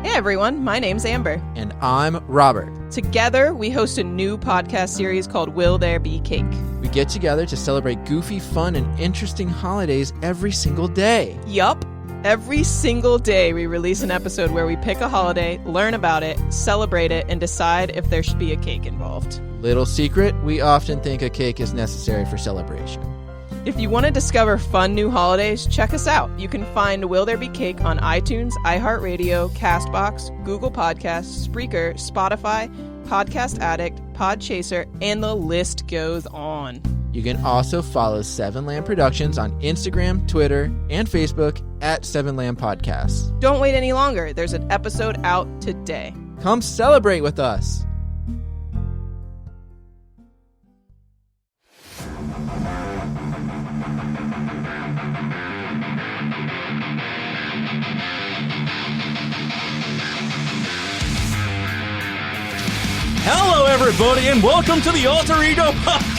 Hey everyone, my name's Amber. And I'm Robert. Together, we host a new podcast series called Will There Be Cake? We get together to celebrate goofy, fun, and interesting holidays every single day. Yup. Every single day, we release an episode where we pick a holiday, learn about it, celebrate it, and decide if there should be a cake involved. Little secret, we often think a cake is necessary for celebration. If you want to discover fun new holidays, check us out. You can find Will There Be Cake on iTunes, iHeartRadio, CastBox, Google Podcasts, Spreaker, Spotify, Podcast Addict, Podchaser, and the list goes on. You can also follow Seven Lamb Productions on Instagram, Twitter, and Facebook at Seven Lamb Podcasts. Don't wait any longer. There's an episode out today. Come celebrate with us. Hello, everybody, and welcome to the Alter Ego Podcast.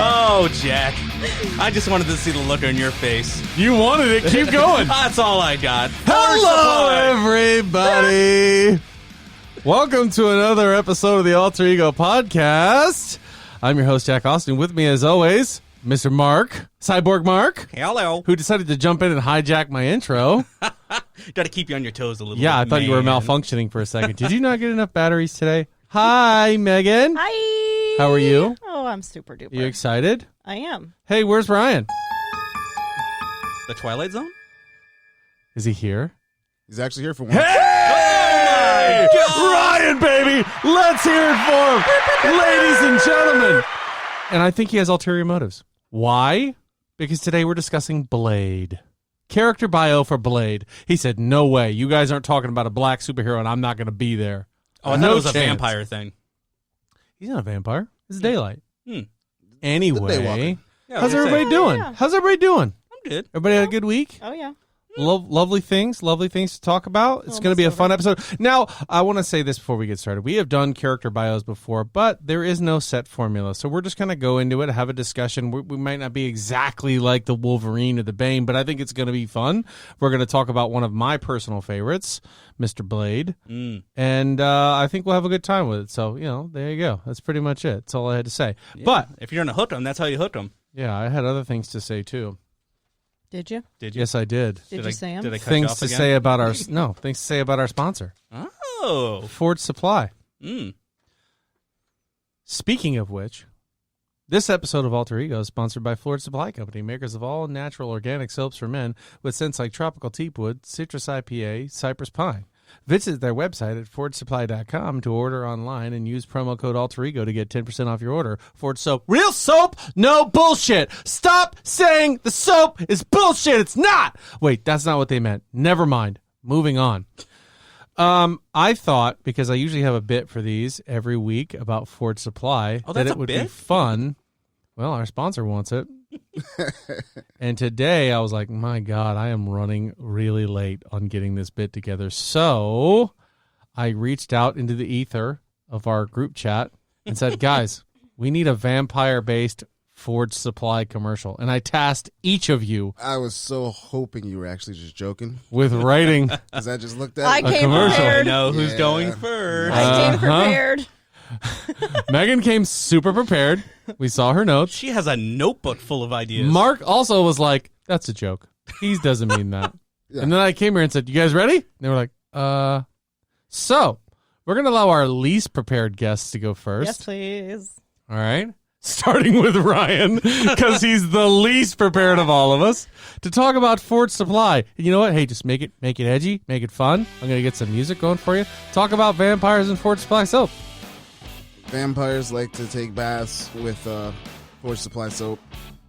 Oh, Jack. I just wanted to see the look on your face. You wanted it. Keep going. That's all I got. Hello, everybody. Welcome to another episode of the Alter Ego Podcast. I'm your host, Jack Austin. With me, as always, Mr. Mark, Cyborg Mark. Hello. Who decided to jump in and hijack my intro. Got to keep you on your toes a little bit. Yeah, I thought you were malfunctioning for a second. Did you not get enough batteries today? Hi, Megan. Hi. How are you? Oh, I'm super duper. You excited? I am. Hey, where's Ryan? The Twilight Zone? Is he here? He's actually here for once. Hey! Ryan, baby! Let's hear it for him! Ladies and gentlemen! And I think he has ulterior motives. Why? Because today we're discussing Blade. Character bio for Blade. He said, no way. You guys aren't talking about a black superhero and I'm not going to be there. Oh, I thought it was a vampire thing. He's not a vampire. It's daylight. Hmm. Anyway, Yeah, how's what do you everybody say? doing? Yeah. How's everybody doing? I'm good. Everybody had a good week? Oh, yeah. Lovely things to talk about. It's going to be a fun episode. Now, I want to say this before we get started. We have done character bios before, but there is no set formula. So we're just going to go into it, have a discussion. We might not be exactly like the Wolverine or the Bane, but I think it's going to be fun. We're going to talk about one of my personal favorites, Mr. Blade. And I think we'll have a good time with it. So, there you go. That's pretty much it. That's all I had to say. Yeah. But if you're going to hook them, that's how you hook them. yeah, I had other things to say, too. Did you? Did you? Yes, I did. Did you say 'em? Did I cut you Things off to again? say about our things to say about our sponsor, Oh. Ford Supply. Mm. Speaking of which, this episode of Alter Ego is sponsored by Ford Supply Company, makers of all natural organic soaps for men with scents like tropical teakwood, citrus IPA, cypress pine. Visit their website at FordSupply.com to order online and use promo code Alter Ego to get 10% off your order. Ford soap, real soap, no bullshit. Stop saying the soap is bullshit. It's not. Wait, that's not what they meant. Never mind. Moving on. I thought, because I usually have a bit for these every week about Ford Supply, Oh, that that's it a would be bit? fun. Well, our sponsor wants it. And today I was like, my God, I am running really late on getting this bit together. So I reached out into the ether of our group chat and said, guys, we need a vampire-based Ford Supply commercial. And I tasked each of you I was so hoping you were actually just joking with writing. because I just looked at I it. A came commercial. I prepared. know who's Yeah. going first. I came prepared. Megan came super prepared. We saw her notes. She has a notebook full of ideas. Mark also was like, that's a joke. He doesn't mean that. Yeah. And then I came here and said, you guys ready? And they were like, So we're going to allow our least prepared guests to go first. Yes, please. All right. Starting with Ryan, because he's the least prepared of all of us, to talk about Ford Supply. And you know what? Hey, just make it edgy, make it fun. I'm going to get some music going for you. Talk about vampires and Ford Supply soap. Vampires like to take baths with Ford Supply soap.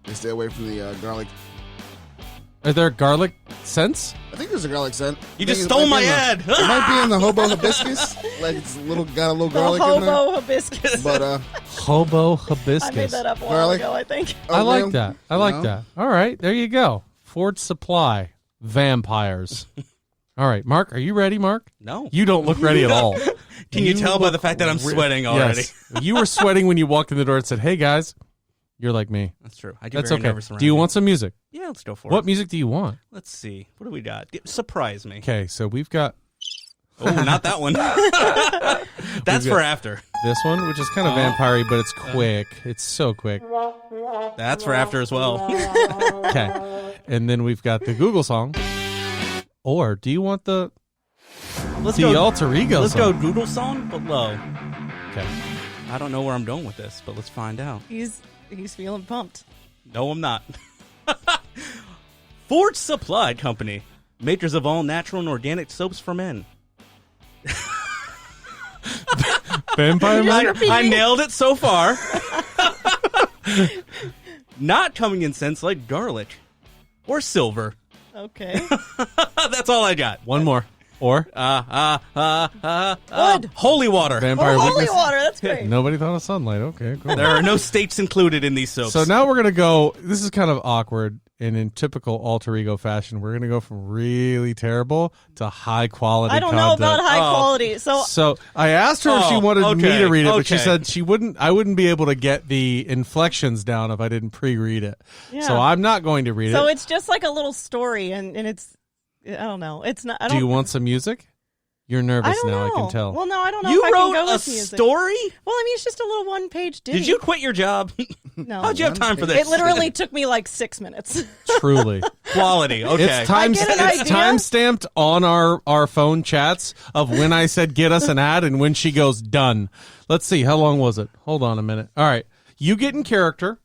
They stay away from the garlic. Are there garlic scents? I think there's a garlic scent. You I just think it stole might my be in ad. It might be in the hobo hibiscus. Like it's got a little The garlic in there. hobo hibiscus. But Hobo I made hibiscus. that up a while Garlic. ago, I think. I like oatmeal, that. I like you know? that. All right, there you go. Ford Supply, vampires. All right, Mark, are you ready, Mark? No. You don't look ready at all. Can you tell by the fact that I'm sweating already? Yes. You were sweating when you walked in the door and said, hey, guys, You're like me. That's true. I do That's very okay. nervous around Do you here. want some music? Yeah, let's go for What it. music do you want? Let's see. What do we got? Surprise me. Okay, so we've got Oh, not that one. That's We've for got- after. this one, which is kind of vampire-y, but it's quick. It's so quick. That's for after as well. Okay. And then we've got the Google song. Or do you want the Let's the go. alter ego Let's song? go Google song, but low. Okay. I don't know where I'm going with this, but let's find out. He's feeling pumped. No, I'm not. Forge Supply Company, makers of all natural and organic soaps for men. Vampire Man? I nailed it so far. Not coming in scents like garlic or silver. Okay. That's all I got. One more. Or Wood. Holy water. vampire Holy weakness? water. That's great. Nobody thought of sunlight. Okay, cool. There are no states included in these soaps. So now we're going to go, this is kind of awkward, and in typical alter ego fashion, we're going to go from really terrible to high quality I don't know content. about high quality. So I asked her if she wanted me okay, to read it, but she okay. said I wouldn't be able to get the inflections down if I didn't pre-read it. Yeah. So I'm not going to read it. it's just like a little story, and it's, I don't know. It's not. I Do don't. you want some music? You're I nervous don't now, know. I can tell. Well, no, I don't know you if I wrote can go a with music. story? Well, I mean, it's just a little one-page ditty. Did you quit your job? No. How'd you have time for this? It literally took me like 6 minutes. Truly. Quality. Okay. It's time. I get an It's idea. time stamped on our phone chats of when I said get us an ad and when she goes done. Let's see, how long was it? Hold on a minute. All right, you get in character.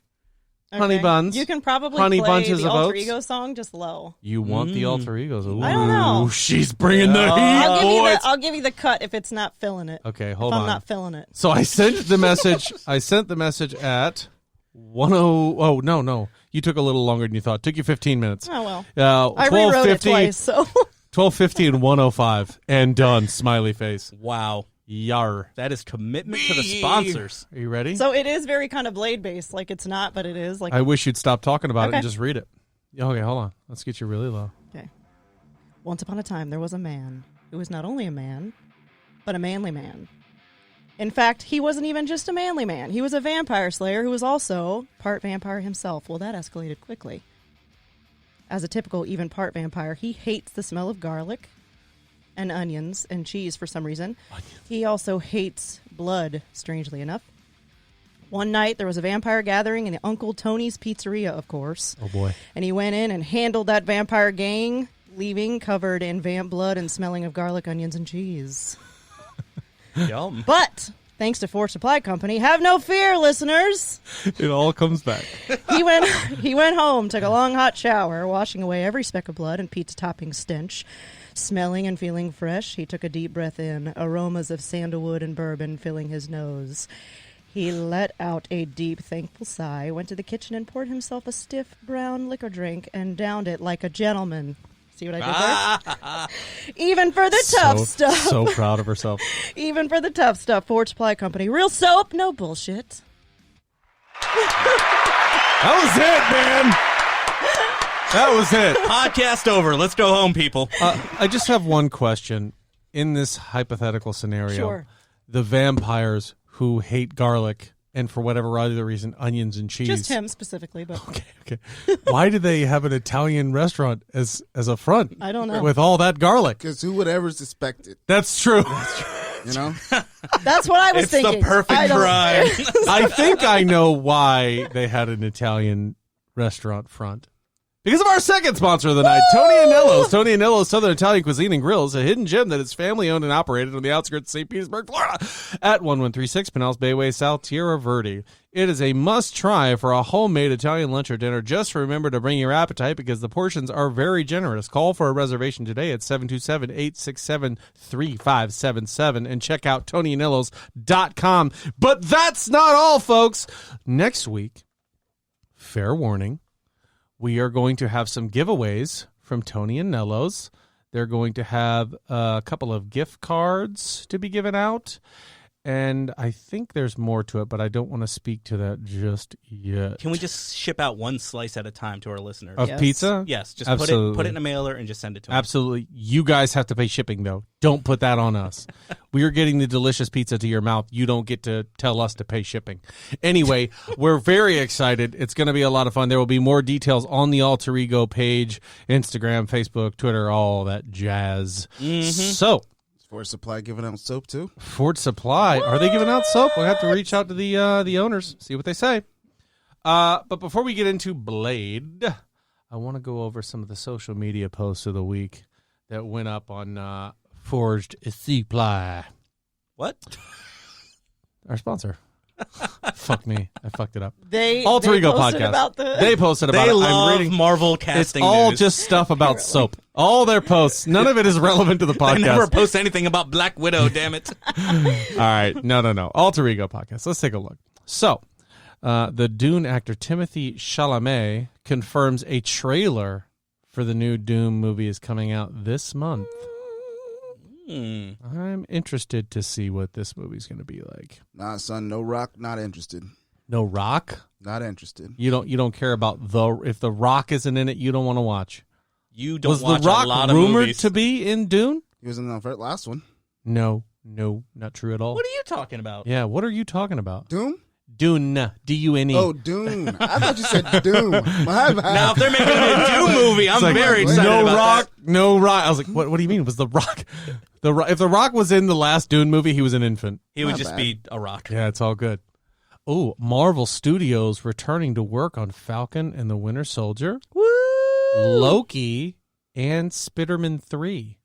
Honey Okay. buns. You can probably Honey play bunches the of alter oats. ego song just low. You want the alter egos? Ooh, I don't know. She's bringing the heat, I'll boys. give you the cut if it's not filling it. Okay, hold if on. I'm not filling it. So I sent the message. I sent the message at 10. Oh no, you took a little longer than you thought. Took you 15 minutes. Oh well. I rewrote it 12:50, twice, so 12:50 and 1:05, and done. Smiley face. Wow. Yar. That is commitment to the sponsors. Are you ready? so it is very kind of blade based. Like it's not, but it is. Like I wish you'd stop talking about it Okay. and just read it. Okay, hold on. Let's get you really low. okay. Once upon a time, there was a man who was not only a man, but a manly man. In fact, he wasn't even just a manly man. He was a vampire slayer who was also part vampire himself. Well, that escalated quickly. As a typical even part vampire, he hates the smell of garlic and onions and cheese for some reason. He also hates blood, strangely enough. One night, there was a vampire gathering in Uncle Tony's pizzeria, of course. Oh boy. And he went in and handled that vampire gang, leaving covered in vamp blood and smelling of garlic, onions, and cheese. Yum. But thanks to Forge Supply Company, have no fear, listeners. It all comes back. He went home, took a long hot shower, washing away every speck of blood and pizza topping stench. Smelling and feeling fresh, he took a deep breath in, aromas of sandalwood and bourbon filling his nose. He let out a deep, thankful sigh, went to the kitchen and poured himself a stiff, brown liquor drink and downed it like a gentleman. See what I did there? Even for the tough stuff. So proud of herself. Even for the tough stuff, Forge Supply Company. Real soap, no bullshit. That was it, man. That was it. Podcast over. Let's go home, people. I just have one question. In this hypothetical scenario, Sure. the vampires who hate garlic and for whatever other reason, onions and cheese. Just him specifically, but Okay. Why do they have an Italian restaurant as a front? I don't know. With all that garlic. Because who would ever suspect it? That's true. You know? that's what I was It's thinking. the perfect I don't- crime. I think I know why they had an Italian restaurant front. Because of our second sponsor of the night, Tony Anello's. Tony Anello's Southern Italian Cuisine and Grills, a hidden gem that is family-owned and operated on the outskirts of St. Petersburg, Florida, at 1136 Pinellas Bayway, South Tierra Verde. It is a must-try for a homemade Italian lunch or dinner. Just remember to bring your appetite because the portions are very generous. Call for a reservation today at 727-867-3577 and check out TonyAnellos.com. But that's not all, folks. Next week, fair warning, we are going to have some giveaways from Tony and Nello's. They're going to have a couple of gift cards to be given out. and I think there's more to it, but I don't want to speak to that just yet. Can we just ship out one slice at a time to our listeners? Of Yes. pizza? Yes, just Absolutely. put it in a mailer and just send it to them. Absolutely. You guys have to pay shipping, though. Don't put that on us. We are getting the delicious pizza to your mouth. You don't get to tell us to pay shipping. Anyway, we're very excited. It's going to be a lot of fun. There will be more details on the Alter Ego page, Instagram, Facebook, Twitter, all that jazz. So, Force Supply giving out soap too. Ford Supply, are they giving out soap? We'll have to reach out to the owners, see what they say. But before we get into Blade, I want to go over some of the social media posts of the week that went up on Forged Supply, What? our sponsor. Fuck me, I fucked it up. They Alter they Ego posted podcast. About the They posted about They it. love I'm reading. Marvel It's casting all news. just stuff about soap. All their posts. None of it is relevant to the I podcast. never post anything about Black Widow, damn it. All right. No. Alter Ego podcast. Let's take a look. So, the Dune actor Timothée Chalamet confirms a trailer for the new Doom movie is coming out this month. I'm interested to see what this movie's going to be like. Nah, son, no Rock, not interested. No Rock? Not interested. You don't care about if the Rock isn't in it, you don't want to watch. You don't Was watch the Rock a lot of rumored movies. to be in Dune? He was in the last one. No, not true at all. What are you talking about? Yeah, what are you talking about? Doom? Dune, D-U-N-E. Oh, Dune. I thought you said Doom. My bad. Now, if they're making a Doom movie, I'm It's like, very excited no about Rock, that. no Rock. I was like, what do you mean? Was the Rock? If the Rock was in the last Dune movie, he was an infant. He would Not just bad. be a rock. Yeah, it's all good. Oh, Marvel Studios returning to work on Falcon and the Winter Soldier, Loki, and Spider-Man 3.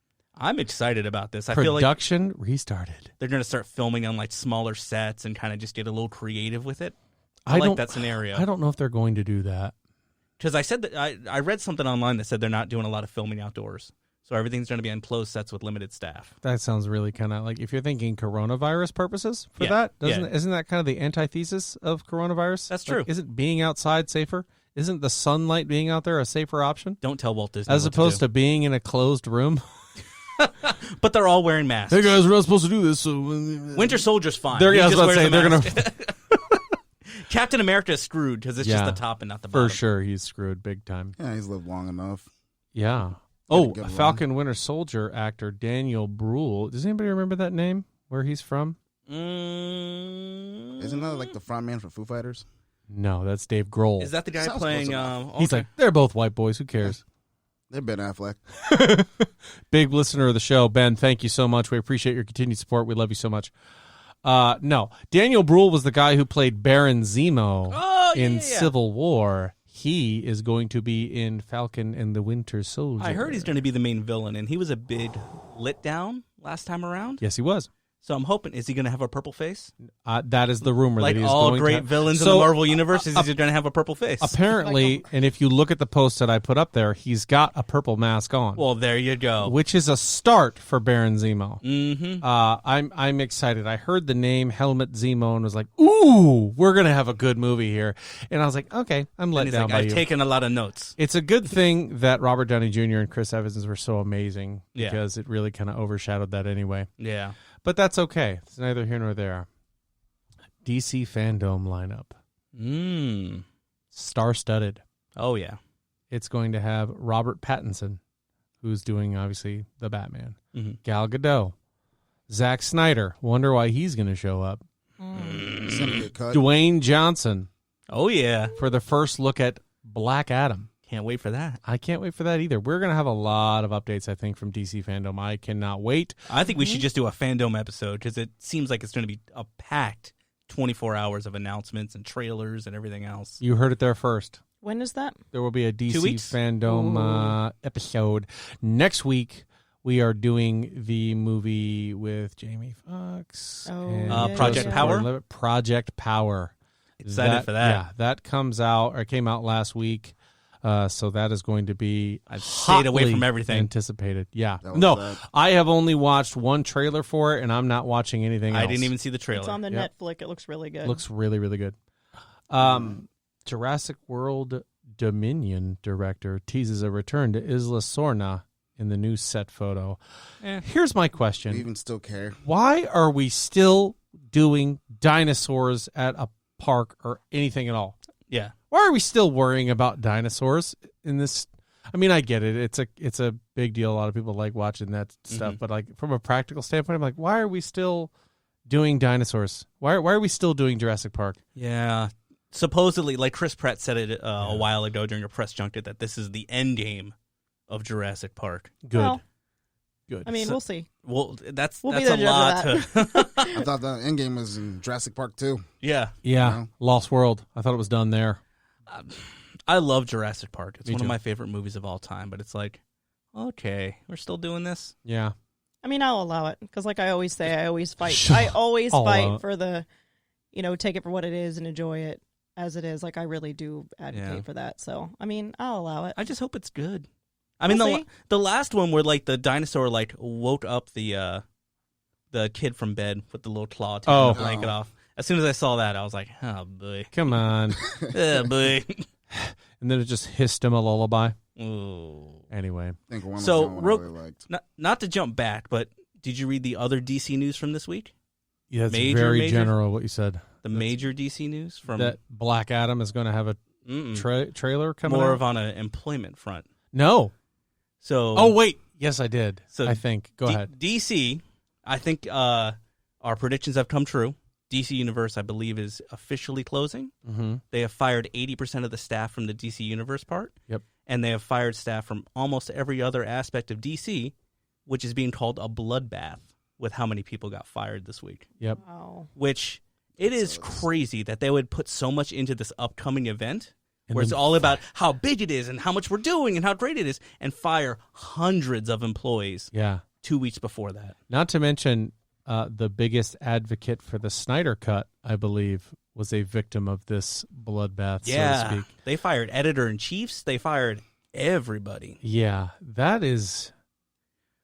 I'm excited about this. I feel like Production restarted. they're going to start filming on like smaller sets and kind of just get a little creative with it. I like don't- that scenario. I don't know if they're going to do that. Because I said that I read something online that said they're not doing a lot of filming outdoors. So everything's going to be on closed sets with limited staff. That sounds really kind of like, if you're thinking coronavirus purposes for Yeah, that, yeah. isn't that kind of the antithesis of coronavirus? That's Like, true. Isn't being outside safer? Isn't the sunlight being out there a safer option? Don't tell Walt Disney As what opposed to to being in a closed room? do. But they're all wearing masks. guys, we're not supposed to do this. So Winter Soldier's fine. They're, He I was just about to wears say, a they're mask. going to, Captain America is screwed because it's just Yeah. the top and not the bottom. for sure, he's screwed big time. Yeah, he's lived long enough. Yeah. Had a Oh, good run. Falcon Winter Soldier actor Daniel Bruhl. Does anybody remember that name? Where he's from? Isn't that like the front man for Foo Fighters? No, that's Dave Grohl. Is that the guy Sounds playing? close enough. He's okay. like, they're both white boys. Who cares? They're Ben Affleck. Big listener of the show, Ben. Thank you so much. We appreciate your continued support. We love you so much. No, Daniel Bruhl was the guy who played Baron Zemo in yeah. Civil War. He is going to be in Falcon and the Winter Soldier. I heard he's going to be the main villain, and he was a big let down last time around. Yes, he was. So I'm hoping, is he going to have a purple face? That is the rumor. Like that he's all going great to villains in So, the Marvel Universe, is he going to have a purple face? Apparently, and if you look at the post that I put up there, he's got a purple mask on, Well, there you go. which is a start for Baron Zemo. Mm-hmm. I'm excited. I heard the name Helmut Zemo and was like, "Ooh, we're gonna have a good movie here." And I was like, "Okay, I'm let And he's down like, by I've you." taken a lot of notes. It's a good thing that Robert Downey Jr. and Chris Evans were so amazing Yeah. because it really kind of overshadowed that anyway. Yeah. But that's okay. It's neither here nor there. DC fandom lineup, star-studded. Oh, yeah. It's going to have Robert Pattinson, who's doing obviously the Batman. Mhm. Gal Gadot, Zack Snyder. Wonder why he's going to show up. He's gonna get cut. Dwayne Johnson Oh, yeah. for the first look at Black Adam. Can't wait for that. I can't wait for that either. We're going to have a lot of updates, I think, from DC fandom. I cannot wait. I think we should just do a fandom episode because it seems like it's going to be a packed 24 hours of announcements and trailers and everything else. You heard it there first. When is that? There will be a 2 DC weeks? fandom episode. Next week, we are doing the movie with Jamie Foxx. Oh, and yeah, Project Joseph Power? Gordon-Levitt. Project Power. Excited for that. Yeah, that comes out, or came out last week. So that is going to be I've stayed away hotly from everything. anticipated. Yeah. That was No, sad. I have only watched one trailer for it, and I'm not watching anything else. I didn't even see the trailer. It's on the Yep. Netflix. It looks really good. Looks really, really good. Jurassic World Dominion director teases a return to Isla Sorna in the new set photo. Here's my Do question. you even still care? Why are we still doing dinosaurs at a park or anything at all? Yeah. Why are we still worrying about dinosaurs in this? I mean, I get it. It's a big deal. A lot of people like watching that stuff. But like from a practical standpoint, I'm like, why are we still doing dinosaurs? Why are we still doing Jurassic Park? Yeah. Supposedly, like Chris Pratt said it a while ago during a press junket, that this is the end game of Jurassic Park. Good. Well, Good. I mean, we'll see. Well, that's We'll be a the judge of lot to. I thought the end game was in Jurassic Park too. Yeah. Yeah. No. Lost World. I thought it was done there. I love Jurassic Park. It's Me one too. of my favorite movies of all time, but it's like, okay, we're still doing this? Yeah. I mean, I'll allow it because, like I always say, I always fight. Sure. I always I'll allow fight it. for the, take it for what it is and enjoy it as it is. Like I really do advocate Yeah. for that. So, I mean, I'll allow it. I just hope it's good. I mean, We'll see. the last one where like the dinosaur like woke up the kid from bed with the little claw taking Oh. the blanket off. As soon as I saw that, I was like, oh boy, Come on. oh boy. And then it just hissed him a lullaby. Ooh. Anyway. I think one was So, the one I really liked. Not to jump back, but did you read the other DC news from this week? Yeah, it's Major- very general what you said. The major DC news from That Black Adam is going to have a trailer coming more out? of on an employment front. No. So Oh, wait. Yes, I did. So I think. Go ahead. DC, I think our predictions have come true. DC Universe, I believe, is officially closing. Mm-hmm. They have fired 80% of the staff from the DC Universe part. Yep. And they have fired staff from almost every other aspect of DC, which is being called a bloodbath with how many people got fired this week. Yep. Wow. Which it is crazy that they would put so much into this upcoming event And where it's then all about how big it is and how much we're doing and how great it is, and fire hundreds of employees Yeah. 2 weeks before that. Not to mention the biggest advocate for the Snyder Cut, I believe, was a victim of this bloodbath, so to speak. They fired editor-in-chiefs. They fired everybody. Yeah, that is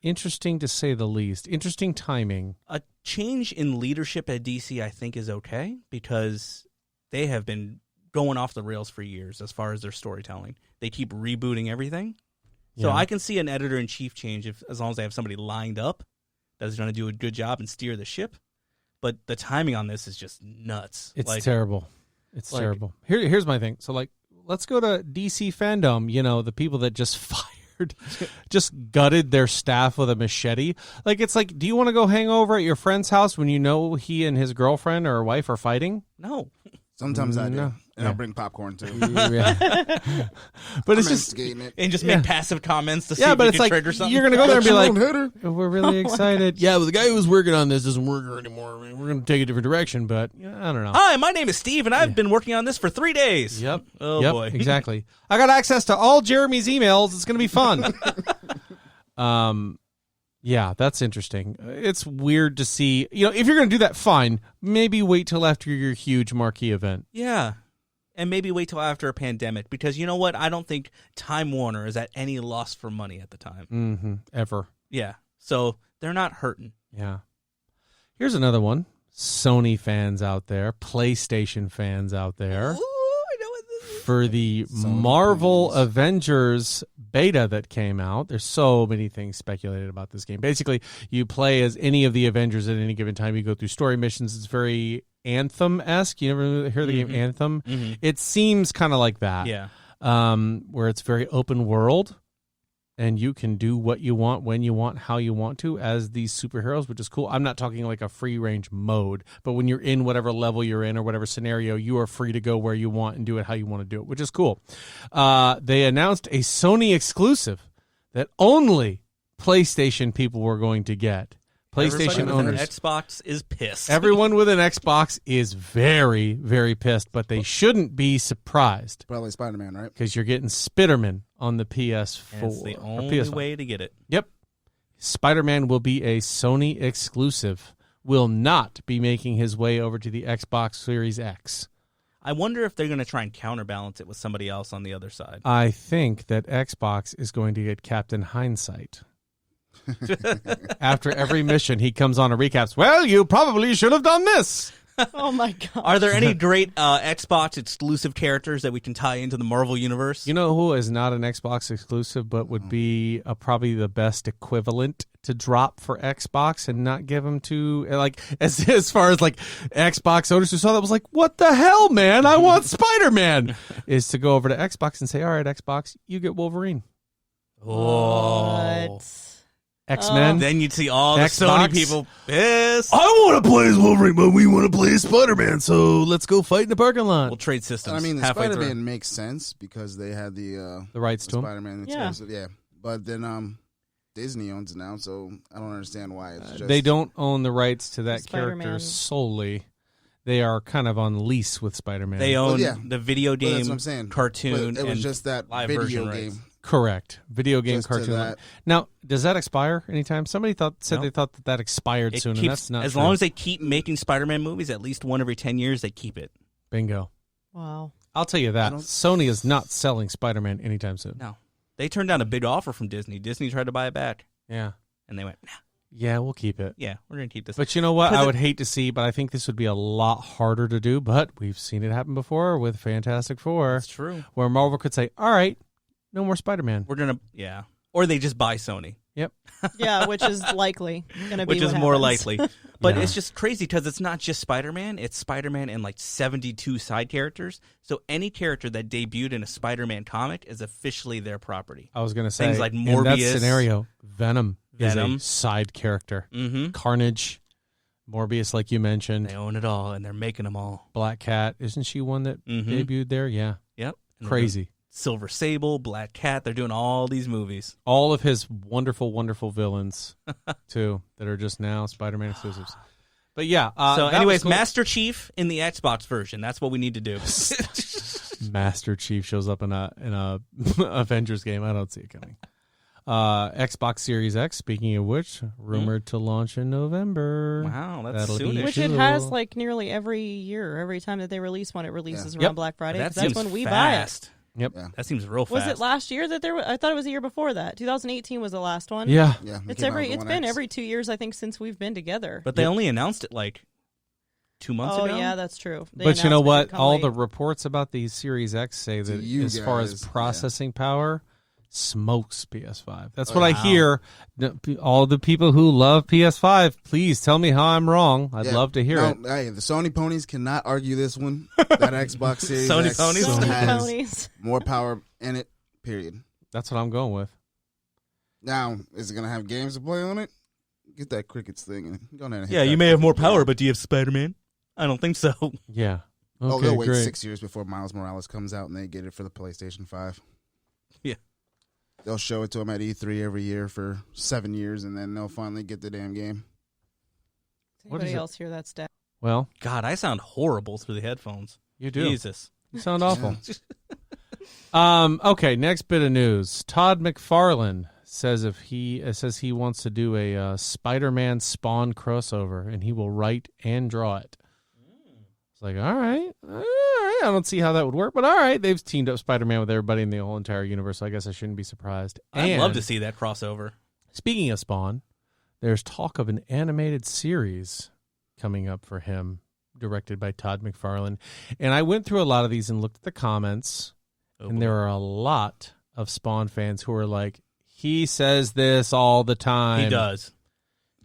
interesting to say the least. Interesting timing. A change in leadership at DC, I think, is okay because they have been going off the rails for years as far as their storytelling. They keep rebooting everything. So Yeah. I can see an editor-in-chief change as long as they have somebody lined up that's going to do a good job and steer the ship. But the timing on this is just nuts. It's terrible. It's like- terrible. Here's my thing. So, like, let's go to DC fandom. You know, the people that just fired, just gutted their staff with a machete. Like, it's like, do you want to go hang over at your friend's house when you know he and his girlfriend or wife are fighting? No. Sometimes I do. No. And Yeah. I'll bring popcorn too. But I'm it's just, instigating it. And just Yeah. make passive comments to see yeah, if but you it's can like, trigger something. you're going to go there and be like, Hit her. we're really excited. Yeah, but the guy who was working on this doesn't work here anymore. We're going to take a different direction, but I don't know. Hi, my name is Steve, and I've been working on this for 3 days. Yep. Oh, Yep, boy. exactly. I got access to all Jeremy's emails. It's going to be fun. Yeah, that's interesting. It's weird to see. You know, if you're going to do that, fine. Maybe wait till after your huge marquee event. Yeah. And maybe wait till after a pandemic, because you know what? I don't think Time Warner is at any loss for money at the time. Mm-hmm. Ever. Yeah. So they're not hurting. Yeah. Here's another one. Sony fans out there, PlayStation fans out there. Ooh, I know what this is. For the Sony, Marvel please. Avengers beta that came out, there's so many things speculated about this game. Basically, you play as any of the Avengers at any given time. You go through story missions. It's very Anthem-esque. You ever hear the game Anthem? Mm-hmm. It seems kind of like that. Yeah. Where it's very open world, and you can do what you want, when you want, how you want to as these superheroes, which is cool. I'm not talking like a free range mode, but when you're in whatever level you're in or whatever scenario, you are free to go where you want and do it how you want to do it, which is cool. They announced a Sony exclusive that only PlayStation people were going to get. PlayStation Everybody with owners. an Xbox is pissed. Everyone with an Xbox is very, very pissed, but they shouldn't be surprised Probably Spider-Man, right? because you're getting Spider-Man on the PS4. And it's the or only PS5. way to get it. Yep. Spider-Man will be a Sony exclusive, will not be making his way over to the Xbox Series X. I wonder if they're going to try and counterbalance it with somebody else on the other side. I think that Xbox is going to get Captain Hindsight. After every mission, he comes on and recaps, well, you probably should have done this. Oh my god. Are there any great Xbox exclusive characters that we can tie into the Marvel universe? You know who is not an Xbox exclusive but would be probably the best equivalent to drop for Xbox and not give them to like as far as like Xbox owners who saw that was like, what the hell, man? I want Spider-Man. Is to go over to Xbox and say, all right, Xbox, you get Wolverine. Oh. What? X-Men. Then you'd see all the Xbox. Sony people pissed. I want to play as Wolverine, but we want to play as Spider-Man, so let's go fight in the parking lot. We'll trade systems. I mean, the halfway Spider-Man through. makes sense because they had the rights to him. Spider-Man Yeah. exclusive. Yeah. But then Disney owns it now, so I don't understand why. It's just They don't own the rights to that Spider-Man. character solely. They are kind of on lease with Spider-Man. They own yeah. the video But game, that's what I'm saying. cartoon, But it was and just that live video version game. rights. Correct. Video game Just to cartoon. that. Now, does that expire anytime? Somebody said No. they thought that expired It soon, keeps, and that's not as true. long as they keep making Spider-Man movies, at least one every 10 years, they keep it. Bingo. Wow. I'll tell you that. don't- Sony is not selling Spider-Man anytime soon. No. They turned down a big offer from Disney. Disney tried to buy it back, Yeah. and they went, nah, Yeah, we'll keep it. yeah, we're going to keep this. But you know what? 'Cause I it- would hate to see, but I think this would be a lot harder to do. But we've seen it happen before with Fantastic Four, That's true. where Marvel could say, all right, no more Spider-Man. We're going to, yeah. Or they just buy Sony, Yep. Yeah, which is likely going to be which is what more happens. likely. But Yeah. it's just crazy because it's not just Spider-Man. It's Spider-Man and like 72 side characters. So any character that debuted in a Spider-Man comic is officially their property. I was going to say, Things like in that Morbius. scenario, Venom is Venom. a side character. Mm-hmm. Carnage, Morbius, like you mentioned. They own it all, and they're making them all. Black Cat, isn't she one that Mhm. debuted there? Yeah. Yep. And they're Crazy. doing Silver Sable, Black Cat. They're doing all these movies. All of his wonderful, wonderful villains, too, that are just now Spider-Man exclusives. But yeah. So, that anyways, was cool. Master Chief in the Xbox version. That's what we need to do. Master Chief shows up in a Avengers game. I don't see it coming. Xbox Series X, speaking of which, rumored to launch in November. Wow, that's That'll be soonish. Which it has like nearly every year. Every time that they release one, it releases Yeah. around Yep. Black Friday. That 'Cause that's seems when we fast. Yep. Yeah. That seems real buy it. fast. Was it last year that there? I thought it was the year before that. 2018 was the last one. Yeah. Yeah. It's came out with It's One been X. every 2 years, I think, since we've been together. But they only announced it like 2 months Oh ago. yeah, that's true. The But you know announcement what? did come All late. the reports about the Series X say that you as far as guys, yeah. processing power, smokes PS5. That's Oh, what I wow. hear. All the people who love PS5, please tell me how I'm wrong. I'd Yeah. love to hear it. Hey, the Sony ponies cannot argue this one. That Xbox Series Sony X ponies? Sony has ponies. more power in it, period. That's what I'm going with. Now, is it going to have games to play on it? Get that Crickets thing and go ahead and hit Yeah, that you may have more Crickets power, button. but do you have Spider-Man? I don't think so. Yeah. Oh, Okay, they'll wait great. 6 years before Miles Morales comes out and they get it for the PlayStation 5. Yeah. They'll show it to him at E3 every year for 7 years, and then they'll finally get the damn game. What Anybody is it? else hear that stat? Well, God, I sound horrible through the headphones. you do. Jesus. You sound awful. Okay, next bit of news. Todd McFarlane says he wants to do a Spider-Man Spawn crossover, and he will write and draw it. It's like, all right. I don't see how that would work, but all right. They've teamed up Spider-Man with everybody in the whole entire universe, so I guess I shouldn't be surprised. I'd love And to see that crossover. speaking of Spawn, there's talk of an animated series coming up for him, directed by Todd McFarlane. And I went through a lot of these and looked at the comments. Oh, And boy. there are a lot of Spawn fans who are like, he says this all the time. He does.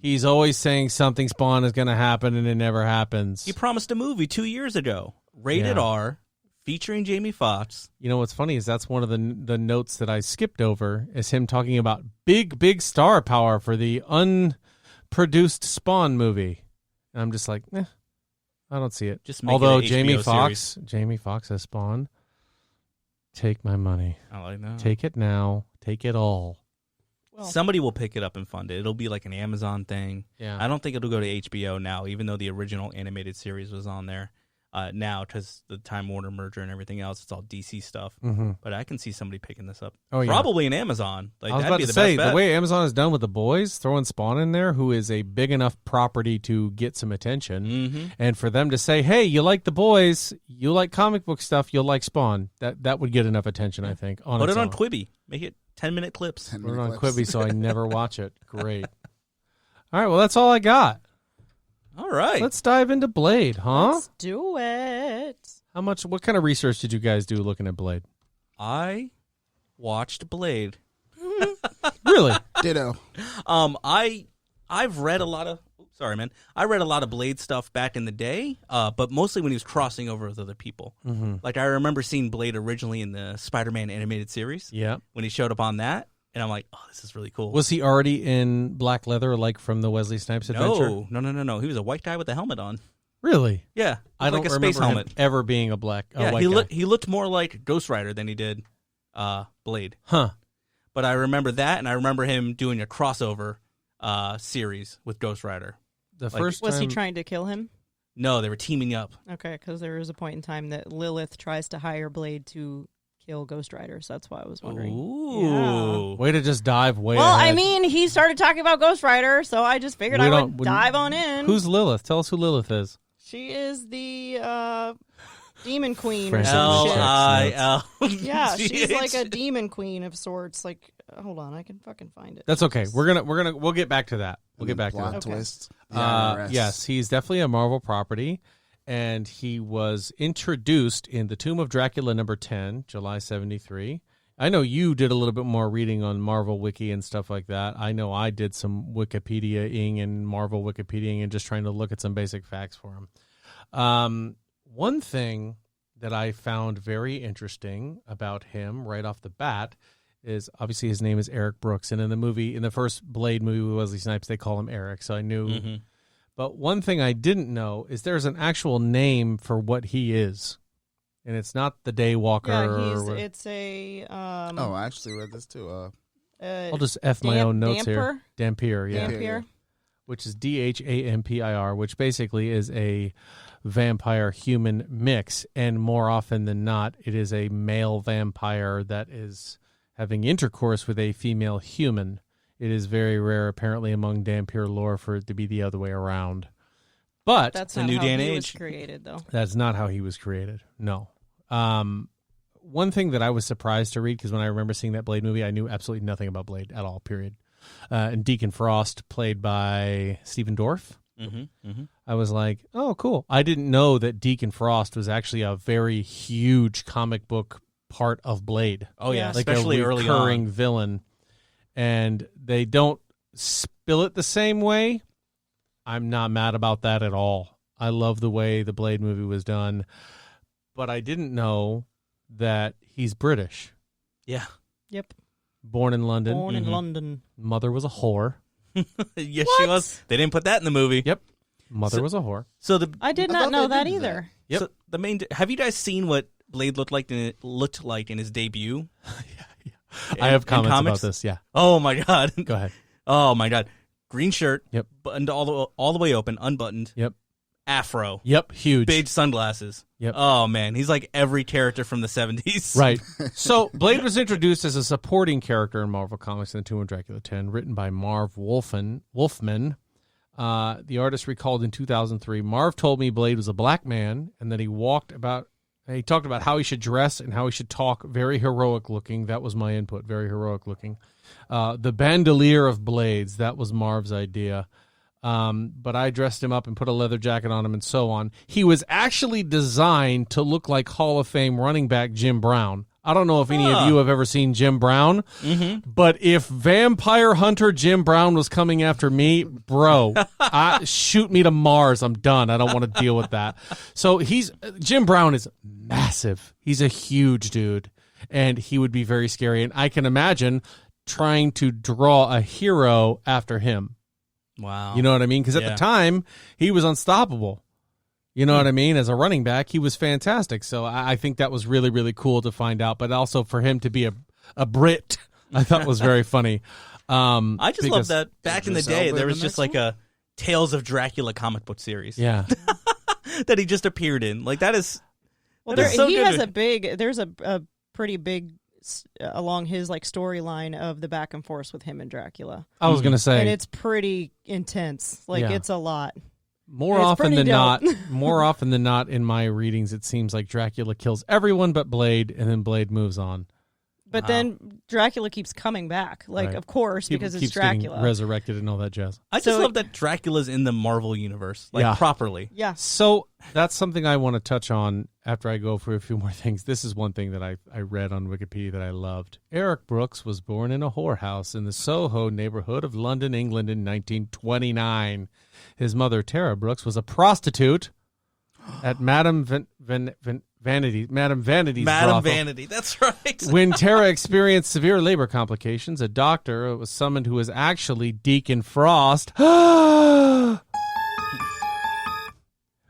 He's always saying something Spawn is going to happen, and it never happens. He promised a movie 2 years ago, rated Yeah. R, featuring Jamie Foxx. You know what's funny is that's one of the notes that I skipped over is him talking about big star power for the unproduced Spawn movie. And I'm just like, I don't see it. Just make Although it an Jamie HBO Foxx has Spawn. Take my money. I like that. Take it now. Take it all. Well, Somebody will pick it up and fund it. It'll be like an Amazon thing. Yeah. I don't think it'll go to HBO now, even though the original animated series was on there. Now, because the Time Warner merger and everything else, it's all DC stuff. Mm-hmm. But I can see somebody picking this up. Oh, yeah. Probably an Amazon. Like I was that'd about be to the say, best bet. the way Amazon is done with The Boys, throwing Spawn in there, who is a big enough property to get some attention, Mm-hmm. and for them to say, hey, you like The Boys, you like comic book stuff, you'll like Spawn, that would get enough attention, I think. Put its it on own. Quibi. Make it 10-minute clips. 10 Put it minute on clips. Quibi so I never watch it. Great. All right, well, that's all I got. All right. Let's dive into Blade, huh? let's do it. What kind of research did you guys do looking at Blade? I watched Blade. Really? Ditto. I've read a lot of. Sorry, man. I read a lot of Blade stuff back in the day, but mostly when he was crossing over with other people. Mm-hmm. Like, I remember seeing Blade originally in the Spider-Man animated series. Yeah. When he showed up on that, and I'm like, oh, this is really cool. Was he already in black leather, like from the Wesley Snipes adventure? No. He was a white guy with a helmet on. Really? Yeah. I don't like a remember space helmet. him ever being a white guy. He looked more like Ghost Rider than he did Blade. Huh. But I remember that, and I remember him doing a crossover series with Ghost Rider. The first Was he time- trying to kill him? No, they were teaming up. Okay, because there is a point in time that Lilith tries to hire Blade to kill Ghost Rider, so that's why I was wondering. Ooh. Way to just dive way Well, ahead. I mean, he started talking about Ghost Rider, so I just figured We I don't- would dive on in. Who's Lilith? Tell us who Lilith is. She is the demon queen or Francis some shit. L-I-L. Yeah, she's like a demon queen of sorts. Like, hold on, I can fucking find it. That's okay. We'll get back to that. We'll get back to Plot that. twist. The IRS. Yes, he's definitely a Marvel property, and he was introduced in The Tomb of Dracula #10, July 73. I know you did a little bit more reading on Marvel Wiki and stuff like that. I know I did some Wikipedia-ing and Marvel Wikipedia-ing and just trying to look at some basic facts for him. One thing that I found very interesting about him right off the bat is obviously his name is Eric Brooks, and in the first Blade movie with Wesley Snipes, they call him Eric, so I knew. Mm-hmm. But one thing I didn't know is there's an actual name for what he is, and it's not the Daywalker. Yeah, it's a. I actually read this too. I'll just F my own notes here. Dampier, yeah. Dampier. Which is Dhampir, which basically is a vampire-human mix, and more often than not, it is a male vampire that is having intercourse with a female human. It is very rare, apparently, among Dhampir lore for it to be the other way around. But That's a not new how day and he was age. created, though. that's not how he was created. No. One thing that I was surprised to read, because when I remember seeing that Blade movie, I knew absolutely nothing about Blade at all, period. And Deacon Frost, played by Stephen Dorff. Mm-hmm. Mm-hmm. I was like, oh, cool. I didn't know that Deacon Frost was actually a very huge comic book part of Blade. Oh, yeah, Yeah. Like especially a early recurring on. villain. And they don't spill it the same way. I'm not mad about that at all. I love the way the Blade movie was done. But I didn't know that he's British. Yeah. Yep. Born in London. Born in Mhm. London. Mother was a whore. Yes, she was. They didn't put that in the movie. Yep. Mother So- was a whore. So the I did I not thought know they that did either. Yep. so the main. Have you guys seen what Blade looked like in his debut? I have In comments comics? about this. Yeah. Oh my god. Go ahead. Oh my god. Green shirt. Yep. Buttoned all the way open, unbuttoned. Yep. Afro. Yep. Huge. Big sunglasses. Yep. Oh man, he's like every character from the 70s. Right. So Blade was introduced as a supporting character in Marvel Comics in The Tomb of Dracula 10, written by Marv Wolfman. The artist recalled in 2003, Marv told me Blade was a black man and that he talked about how he should dress and how he should talk, very heroic looking. That was my input, very heroic looking. The bandolier of blades, that was Marv's idea. But I dressed him up and put a leather jacket on him and so on. He was actually designed to look like Hall of Fame running back Jim Brown. I don't know if any of you have ever seen Jim Brown, but if Vampire Hunter Jim Brown was coming after me, bro, shoot me to Mars. I'm done. I don't want to deal with that. So Jim Brown is massive. He's a huge dude, and he would be very scary. And I can imagine trying to draw a hero after him. Wow. You know what I mean? Because at Yeah. the time, he was unstoppable. You know what I mean? As a running back, he was fantastic. So I think that was really, really cool to find out. But also for him to be a Brit, I thought was very funny. I just love that back in the Idris day Elba there in was the just next like a Tales of Dracula comic book series Yeah. that he just appeared in. Like that is Well, that is so he good. has there's a pretty big along his like storyline of the back and forth with him and Dracula, I was going to say, and it's pretty intense. Like Yeah. it's a lot. more it's often pretty than dope. not, more often than not in my readings, it seems like Dracula kills everyone but Blade, and then Blade moves on. But then Dracula keeps coming back, Right. of course, because it's keeps getting Dracula. resurrected and all that jazz. I just So- love that Dracula's in the Marvel universe, Yeah. properly. Yeah. So that's something I want to touch on after I go through a few more things. This is one thing that I read on Wikipedia that I loved. Eric Brooks was born in a whorehouse in the Soho neighborhood of London, England in 1929. His mother, Tara Brooks, was a prostitute at Madame Vanity's Madam brothel. Vanity, that's right. When Tara experienced severe labor complications, a doctor was summoned who was actually Deacon Frost,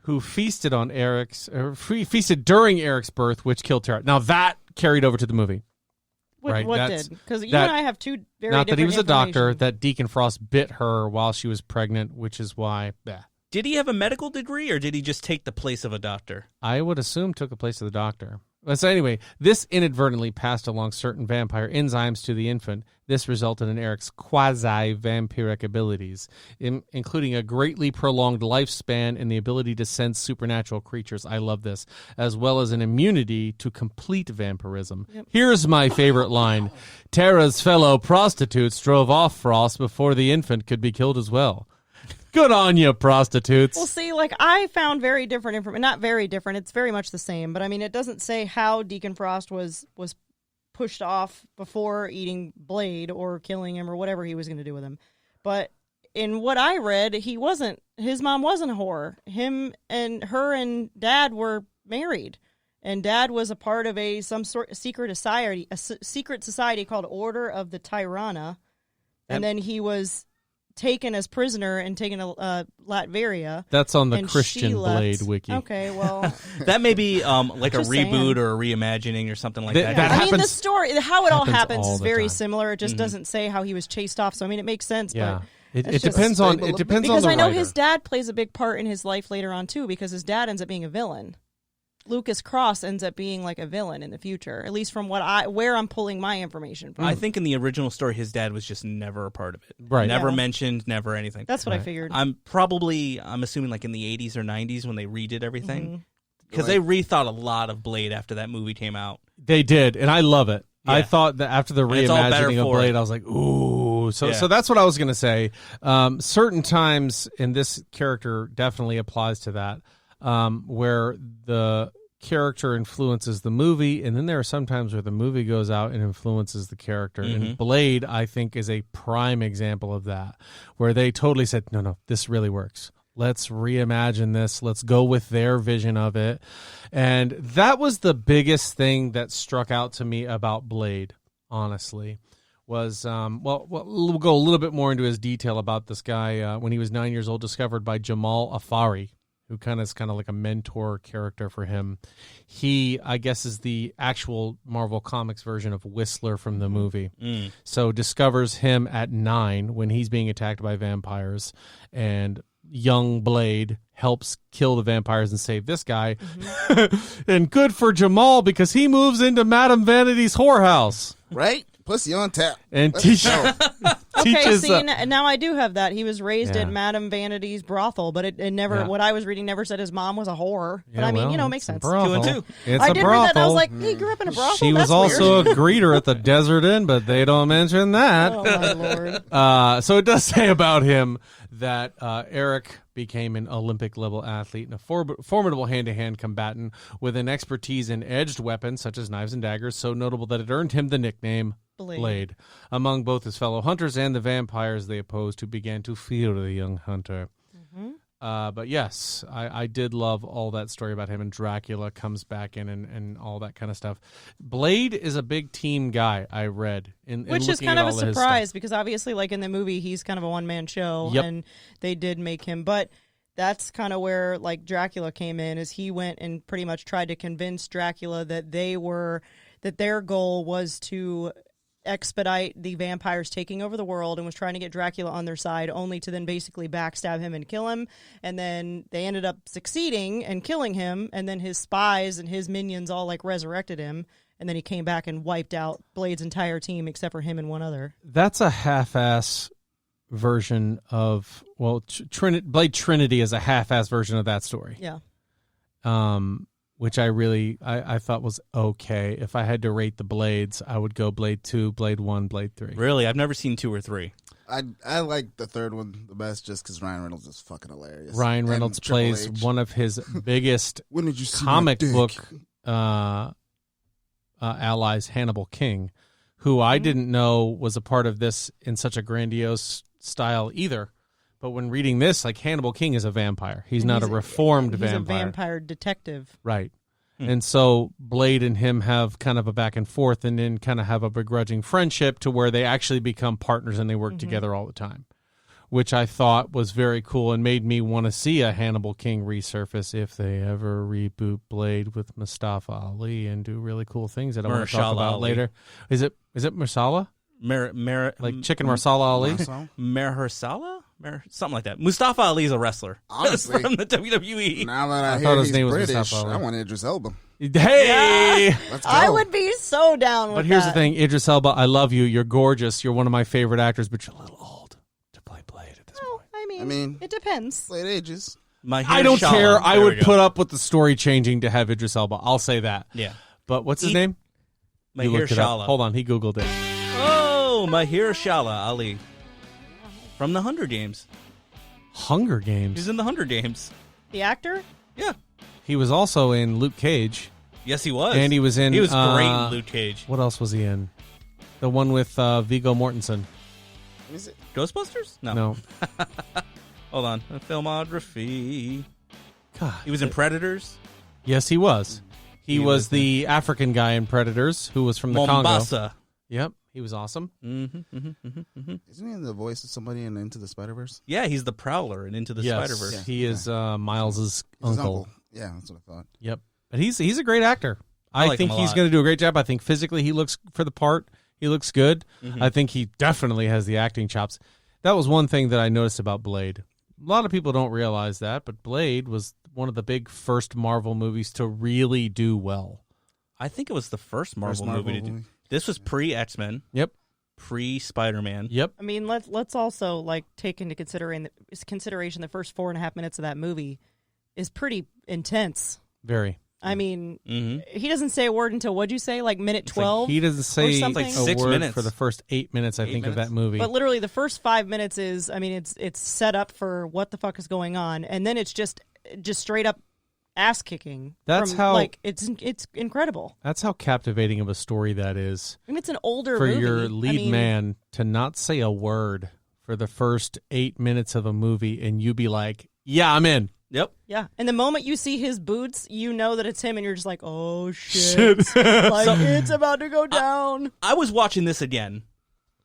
who feasted during Eric's birth, which killed Tara. Now that carried over to the movie. Right, What that's- did? Because you that- and I have two very Not that he different was a doctor, information. that Deacon Frost bit her while she was pregnant, which is why, Did he have a medical degree, or did he just take the place of a doctor? I would assume took the place of the doctor. So anyway, this inadvertently passed along certain vampire enzymes to the infant. This resulted in Eric's quasi-vampiric abilities, including a greatly prolonged lifespan and the ability to sense supernatural creatures. I love this. As well as an immunity to complete vampirism. Yep. Here's my favorite line. Tara's fellow prostitutes drove off Frost before the infant could be killed as well. Good on you, prostitutes. Well, see, I found very different information. Not very different. It's very much the same. But, I mean, it doesn't say how Deacon Frost was pushed off before eating Blade or killing him or whatever he was going to do with him. But in what I read, his mom wasn't a whore. Her and Dad were married. And Dad was a part of some sort of secret society called Order of the Tirana. And then he was taken as prisoner and taken to Latveria. That's on the and Christian she left. Blade wiki. Okay, well, That may be like a Just reboot saying. or a reimagining or something like That that. I mean, the happens- story, how it all happens happens all is the very time. similar. It just doesn't say how he was chased off. So I mean, it makes sense. Yeah. But It it's just- depends on Because because the I know writer. his dad plays a big part in his life later on too. Because his dad ends up being a villain. Lucas Cross ends up being like a villain in the future, at least from where I'm pulling my information from. I think in the original story, his dad was just never a part of it. Right. Never Yeah. mentioned, never anything. That's what I Right. figured. I'm assuming like in the 80s or 90s when they redid everything. Because Right. they rethought a lot of Blade after that movie came out. They did, and I love it. I Yeah. thought that after the And it's all better reimagining of for Blade, it. I was like, ooh. So Yeah. so that's what I was going to say. Certain times, and this character definitely applies to that, where the character influences the movie, and then there are some times where the movie goes out and influences the character. And Blade, I think, is a prime example of that, where they totally said, no, this really works. Let's reimagine this. Let's go with their vision of it. And that was the biggest thing that struck out to me about Blade, honestly, was, we'll go a little bit more into his detail about this guy. When he was 9 years old, discovered by Jamal Afari, who is kind of like a mentor character for him. He, I guess, is the actual Marvel Comics version of Whistler from the movie. So discovers him at 9 when he's being attacked by vampires, and young Blade helps kill the vampires and save this guy. And good for Jamal, because he moves into Madame Vanity's whorehouse Right? Pussy on tap. and Let's teaches. go. Okay, teaches see, now I do have that. He was raised Yeah. at Madame Vanity's brothel, but it never. Yeah. What I was reading never said his mom was a whore. But Yeah, I mean, well, it makes it's a sense. brothel. 2 and 2. It's I a did read that. And I was brothel. like, he grew up in a brothel. She was That's also weird. a greeter at the Desert Inn, but they don't mention that. Oh my lord! So it does say about him that Eric became an Olympic-level athlete and a formidable hand-to-hand combatant with an expertise in edged weapons such as knives and daggers, so notable that it earned him the nickname Blade among both his fellow hunters and the vampires they opposed, who began to fear the young hunter. But yes, I did love all that story about him, and Dracula comes back in and all that kind of stuff. Blade is a big team guy, I read. Which is kind of a surprise because obviously, like in the movie, he's kind of a one-man show, Yep. and they did make him. But that's kind of where like Dracula came in, is he went and pretty much tried to convince Dracula that their goal was to expedite the vampires taking over the world, and was trying to get Dracula on their side, only to then basically backstab him and kill him. And then they ended up succeeding and killing him, and then his spies and his minions all like resurrected him, and then he came back and wiped out Blade's entire team except for him and one other. That's a half-ass version of, well, Blade Trinity is a half-ass version of that story. Yeah. which I thought was okay. If I had to rate the Blades, I would go Blade 2, Blade 1, Blade 3. Really? I've never seen 2 or 3. I like the third one the best just because Ryan Reynolds is fucking hilarious. Ryan Reynolds And Triple plays H. one of his biggest When did you see comic my dick? book allies, Hannibal King, who I didn't know was a part of this in such a grandiose style either. But when reading this, like, Hannibal King is a vampire. He's not a reformed He's vampire. a vampire detective. Right. And so Blade and him have kind of a back and forth and then kind of have a begrudging friendship to where they actually become partners and they work together all the time, which I thought was very cool and made me want to see a Hannibal King resurface if they ever reboot Blade with Mustafa Ali and do really cool things that I want to talk Mahershala about Ali. later. Is it Marsala? Like Chicken Marsala Ali? Mahershala? Something like that. Mustafa Ali is a wrestler. Honestly, from the WWE. now that I, I hear thought his he's name was British, Mustafa Ali. I want Idris Elba. Hey! Let's go. I would be so down with But here's that. the thing, Idris Elba, I love you. You're gorgeous. You're one of my favorite actors, but you're a little old to play Blade at this Well, point. I mean, it depends. Late ages. I don't care. I would put up with the story changing to have Idris Elba. I'll say that. Yeah. But what's his name? You looked it up. Mahershala. Hold on, he Googled it. Oh, Mahershala Ali. From the Hunger Games. Hunger Games. He's in the Hunger Games. The actor? Yeah. He was also in Luke Cage. Yes, he was. And he was in... He was great in Luke Cage. What else was he in? The one with Viggo Mortensen. Is it? Ghostbusters? No. Hold on. Filmography. God. He was in Predators. Yes, he was. He was the African guy in Predators who was from the Congo. Mombasa. Yep. He was awesome. Isn't he the voice of somebody in Into the Spider-Verse? Yeah, he's the Prowler in Into the Yes. Spider-Verse. He is Miles's He's his uncle. Yeah, that's what I thought. Yep. But he's a great actor. I I like think him a he's lot. going to do a great job. I think physically he looks for the part. He looks good. I think he definitely has the acting chops. That was one thing that I noticed about Blade. A lot of people don't realize that, but Blade was one of the big first Marvel movies to really do well. I think it was the first Marvel, Marvel movie to do. movie. This was pre-X-Men, Yep. pre-Spider-Man. Yep. I mean, let's also like take into consideration the first 4.5 minutes of that movie is pretty intense. Very. I mean, Mm-hmm. he doesn't say a word until, what'd you say, like minute 12? He doesn't say something. a It's like 6 word minutes. for the first 8 minutes, I 8 think, of minutes? that movie. But literally the first 5 minutes is, I mean, it's set up for what the fuck is going on, and then it's just straight up ass kicking. That's from, how- like it's incredible. That's how captivating of a story that is. I mean, it's an older For movie. your I lead mean, man to not say a word for the first 8 minutes of a movie and you be like, yeah, I'm in. Yep. Yeah, and the moment you see his boots, you know that it's him, and you're just like, oh shit, like it's about to go down. I was watching this again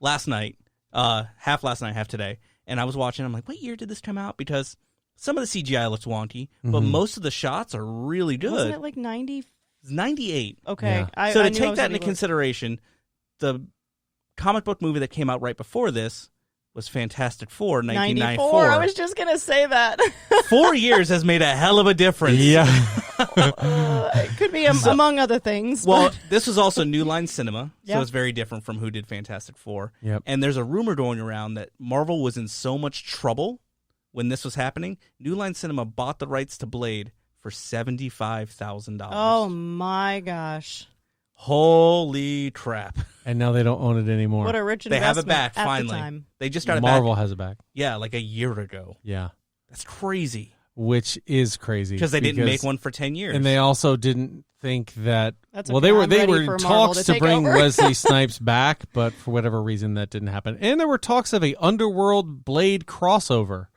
last night, half last night, half today, and I was watching. I'm like, what year did this come out? Because some of the CGI looks wonky, but most of the shots are really good. Wasn't it like 90? It's 98. Okay, Yeah. I So I to knew I take was that gonna into look. consideration, the comic book movie that came out right before this was Fantastic Four, 1994. 94. I was just gonna say that. 4 years has made a hell of a difference. Yeah. It could be among other things. Well, but- this was also New Line Cinema, so Yeah. it's very different from who did Fantastic Four. Yep. And there's a rumor going around that Marvel was in so much trouble when this was happening. New Line Cinema bought the rights to Blade for $75,000. oh my gosh, Holy crap! And now they don't own it anymore. what a rich They investment have it back at finally. the time. They just started Marvel back. has it back. Yeah, like a year ago. Yeah. That's crazy Which is crazy. because they didn't make one for 10 years. And they also didn't think that. That's well, okay. they were I'm they ready were for in Marvel talks to to take bring over. Wesley Snipes back, but for whatever reason that didn't happen. And there were talks of a Underworld Blade crossover.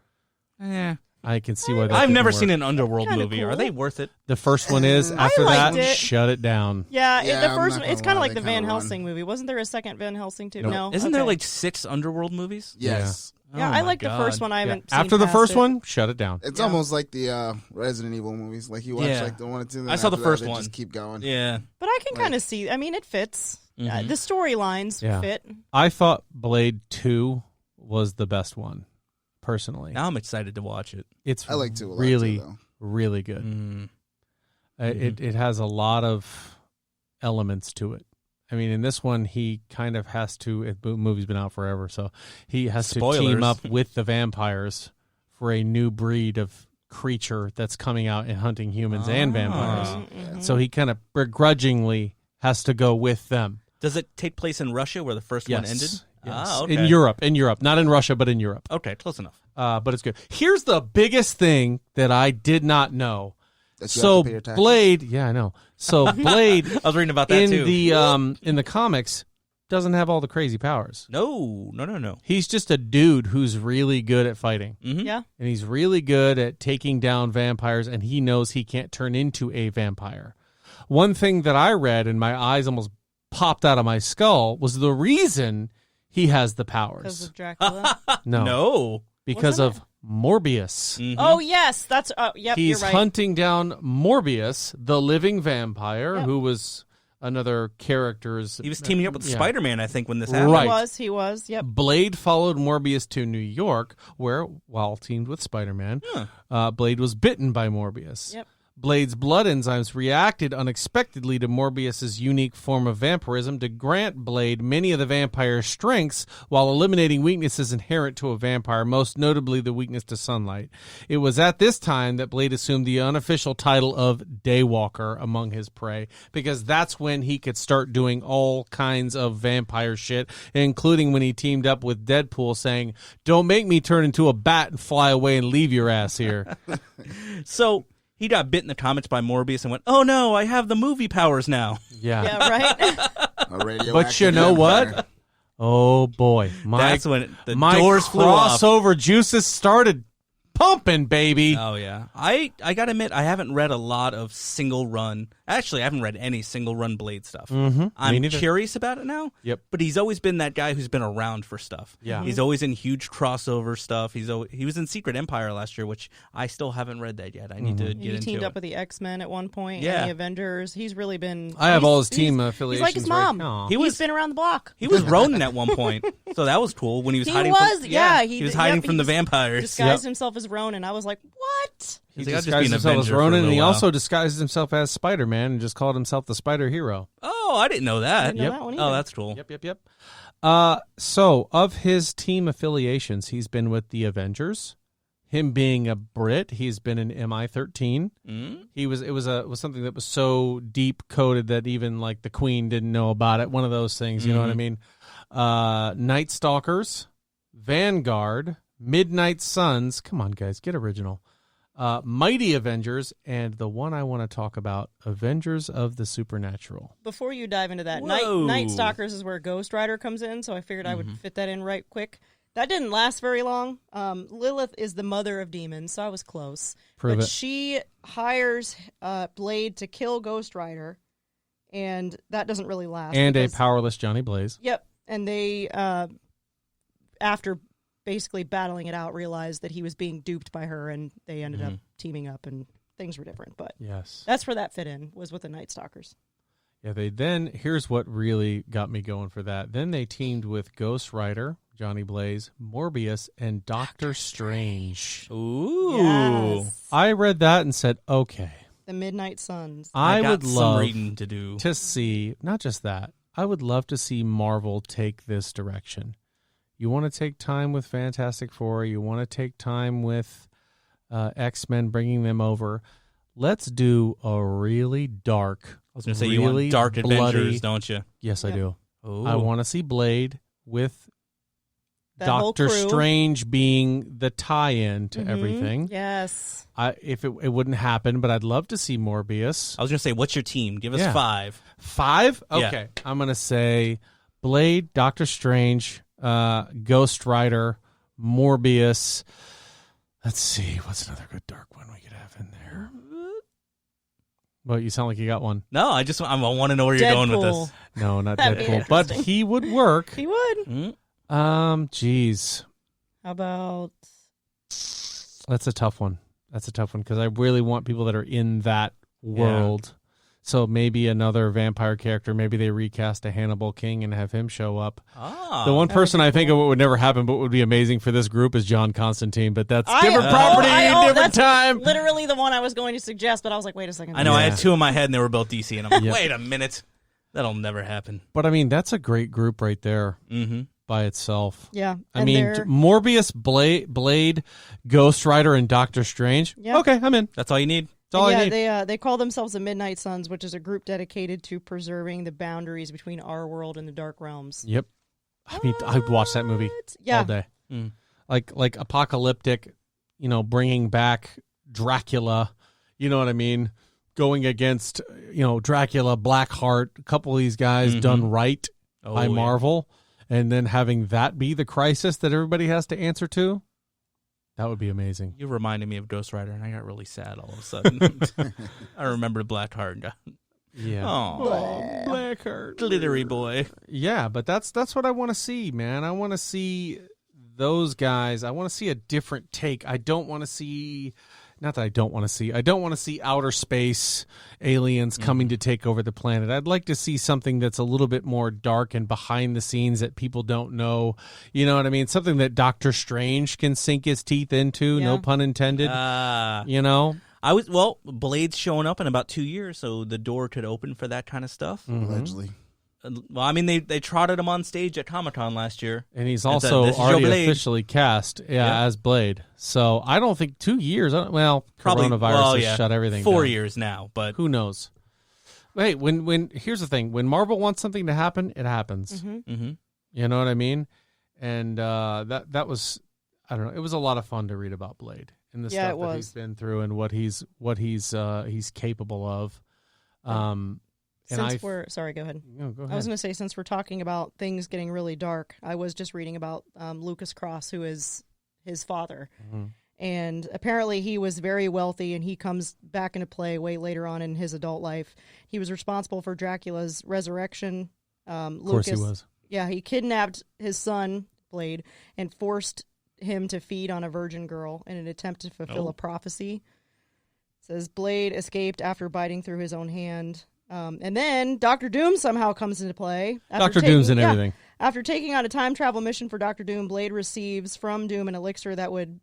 I can see why that I've didn't never work. seen an Underworld Kinda movie. Are cool. they worth it? The first one is. After that, liked it. shut it down. Yeah, Yeah, the I'm first not one, it's gonna kind of lie, like the they Van kinda Helsing movie. Wasn't there a second Van Helsing too? Nope. No, Isn't there Okay. like 6 Underworld movies? Yes. Yeah, Oh I my like the first God. one. I Yeah. haven't seen After the past first it. one, shut it down. It's Yeah. almost like the Resident Evil movies. Like you watch Yeah. like the 1 and 2. Then I saw the after that, first they one. Just keep going. Yeah. But I can kind of see. I mean, it fits. Mhm. The storylines Yeah. fit. I thought Blade 2 was the best one, personally. Now I'm excited to watch it. It's I like 2 a lot really, too, though. really good. Mm. It has a lot of elements to it. I mean, in this one, he kind of has to. The movie's been out forever, so he has to team Spoilers. up with the vampires for a new breed of creature that's coming out and hunting humans and vampires. So he kind of begrudgingly has to go with them. Does it take place in Russia where the first one ended? Yes. Okay. In Europe, not in Russia, but in Europe. Okay, close enough. But it's good. Here's the biggest thing that I did not know. That you So have to pay your taxes. Blade, yeah, I know. So Blade I was reading about that too. in the comics doesn't have all the crazy powers. No. He's just a dude who's really good at fighting. Mm-hmm. Yeah. And he's really good at taking down vampires, and he knows he can't turn into a vampire. One thing that I read, and my eyes almost popped out of my skull, was the reason he has the Because powers. of Dracula. No. Because Wasn't of Morbius. Mhm. Oh, yes. That's, yep, He's you're right. hunting down Morbius, the living vampire, Yep. who was another character's... He was teaming up with Yeah. Spider-Man, I think, when this happened. Right. He was, yep. Blade followed Morbius to New York, where, while teamed with Spider-Man, Blade was bitten by Morbius. Yep. Blade's blood enzymes reacted unexpectedly to Morbius's unique form of vampirism to grant Blade many of the vampire's strengths while eliminating weaknesses inherent to a vampire, most notably the weakness to sunlight. It was at this time that Blade assumed the unofficial title of Daywalker among his prey, because that's when he could start doing all kinds of vampire shit, including when he teamed up with Deadpool saying, "Don't make me turn into a bat and fly away and leave your ass here." So he got bit in the comics by Morbius and went, "Oh no, I have the movie powers now." Yeah. Yeah, right? A radioactive But you know vampire. what? Oh boy, That's when the my doors flew off. crossover juices started pumping, baby. Oh yeah, I gotta admit I haven't read a lot of single run. Actually, I haven't read any single run Blade stuff. Mm-hmm. I'm curious about it now. Yep. But he's always been that guy who's been around for stuff. Yeah. He's always in huge crossover stuff. He was in Secret Empire last year, which I still haven't read that yet. I need to get He into teamed it. up with the X-Men at one point, Yeah. and the Avengers. He's really been... I have he's- all his team he's- affiliations. He's like his mom. Right. Aw. He's been around the block. He was Ronin at one point, so that was cool when he was He hiding. was, from, yeah, he was yep, hiding he from the was vampires. Disguised himself as Ronin. I was like, what? He He's like, "I'll just be disguised an himself as Avenger for a Ronin, and little he while." also disguised himself as Spider-Man and just called himself the Spider Hero. Oh, I didn't know that. I didn't know that one Oh, either. that's cool. Yep. So, of his team affiliations, he's been with the Avengers. Him being a Brit, he's been in MI13. Mm? It was something that was so deep coded that even like the Queen didn't know about it. One of those things, you know what I mean? Night Stalkers, Vanguard, Midnight Suns. Come on, guys, get original. Mighty Avengers, and the one I want to talk about, Avengers of the Supernatural. Before you dive into that, Whoa. Night Stalkers is where Ghost Rider comes in, so I figured I would fit that in right quick. That didn't last very long. Lilith is the mother of demons, so I was close. Prove but it. she hires Blade to kill Ghost Rider, and that doesn't really last. And a because- powerless Johnny Blaze. Yep, and they, after basically battling it out, realized that he was being duped by her, and they ended up teaming up, and things were different. But Yes. that's where that fit in, was with the Night Stalkers. Yeah, here's what really got me going for that. Then they teamed with Ghost Rider, Johnny Blaze, Morbius, and Doctor Strange. Ooh. Yes. I read that and said, okay, The Midnight Suns. I got would some love reading to do. to see, not just that, I would love to see Marvel take this direction. You want to take time with Fantastic Four, you want to take time with X-Men, bringing them over. Let's do a really dark, I was going to say, you really want Dark bloody- Adventures, don't you? Yes, I Yep. do. Ooh. I want to see Blade with That whole Doctor crew. Strange being the tie-in to Mhm. everything. Yes. If it wouldn't happen, but I'd love to see Morbius. I was going to say, what's your team? Give us Yeah. 5. 5? Yeah. Okay. I'm going to say Blade, Doctor Strange, Ghost Rider, Morbius. Let's see. What's another good dark one we could have in there? Well, you sound like you got one. No, I want to know where you're going with Deadpool. this. No, not That'd be Deadpool. But interesting. he would work. He would. Mm? Geez. How about... That's a tough one. Because I really want people that are in that world. So maybe another vampire character. Maybe they recast a Hannibal King and have him show up. Ah. The one that would person be I think of cool. what would never happen, but would be amazing for this group is John Constantine. But that's I- different oh, property, I- oh, different that's time. Literally the one I was going to suggest, but I was like, wait a second. I know, I Yeah. had 2 in my head, and they were both DC, and I'm like, Yep. wait a minute. That'll never happen. But I mean, that's a great group right there. Mm-hmm. by itself. Yeah. I and mean, they're- Morbius, Blade, Ghost Rider, and Doctor Strange. Yeah. Okay, I'm in. That's all you need. That's all I and need. they call themselves the Midnight Suns, which is a group dedicated to preserving the boundaries between our world and the Dark Realms. Yep. I mean, I'd watch that movie Yeah. all day. Mm. Like apocalyptic, bringing back Dracula. You know what I mean? Going against, Dracula, Blackheart, a couple of these guys done right by yeah. Marvel, and then having that be the crisis that everybody has to answer to. That would be amazing. You reminded me of Ghost Rider, and I got really sad all of a sudden. I remember Blackheart. Yeah. Oh, Blackheart. glittery boy. Yeah, but that's what I want to see, man. I want to see those guys. I want to see a different take. I don't want to see outer space aliens coming to take over the planet. I'd like to see something that's a little bit more dark and behind the scenes that people don't know. You know what I mean? Something that Doctor Strange can sink his teeth into, no pun intended. Blade's showing up in about 2 years, so the door could open for that kind of stuff. Allegedly. Well, I mean, they trotted him on stage at Comic-Con last year. And he's And said, also "This is your already Blade." officially cast as Blade. So I don't think 2 years. Probably Coronavirus has shut everything 4 down. years now, but Who knows? Hey, when here's the thing: when Marvel wants something to happen, it happens. Mhm. You know what I mean? And that was, I don't know. It was a lot of fun to read about Blade and the Yeah, stuff it that was. he's been through and what he's capable of. Sorry, go ahead. No, go I was ahead. going to say, since we're talking about things getting really dark, I was just reading about Lucas Cross, who is his father. Mm-hmm. And apparently he was very wealthy, and he comes back into play way later on in his adult life. He was responsible for Dracula's resurrection. Of course he was. Yeah, he kidnapped his son, Blade, and forced him to feed on a virgin girl in an attempt to fulfill a prophecy. It says Blade escaped after biting through his own hand. And then Doctor Doom somehow comes into play. Dr. Doom's in everything. After taking on a time travel mission for Doctor Doom, Blade receives from Doom an elixir that would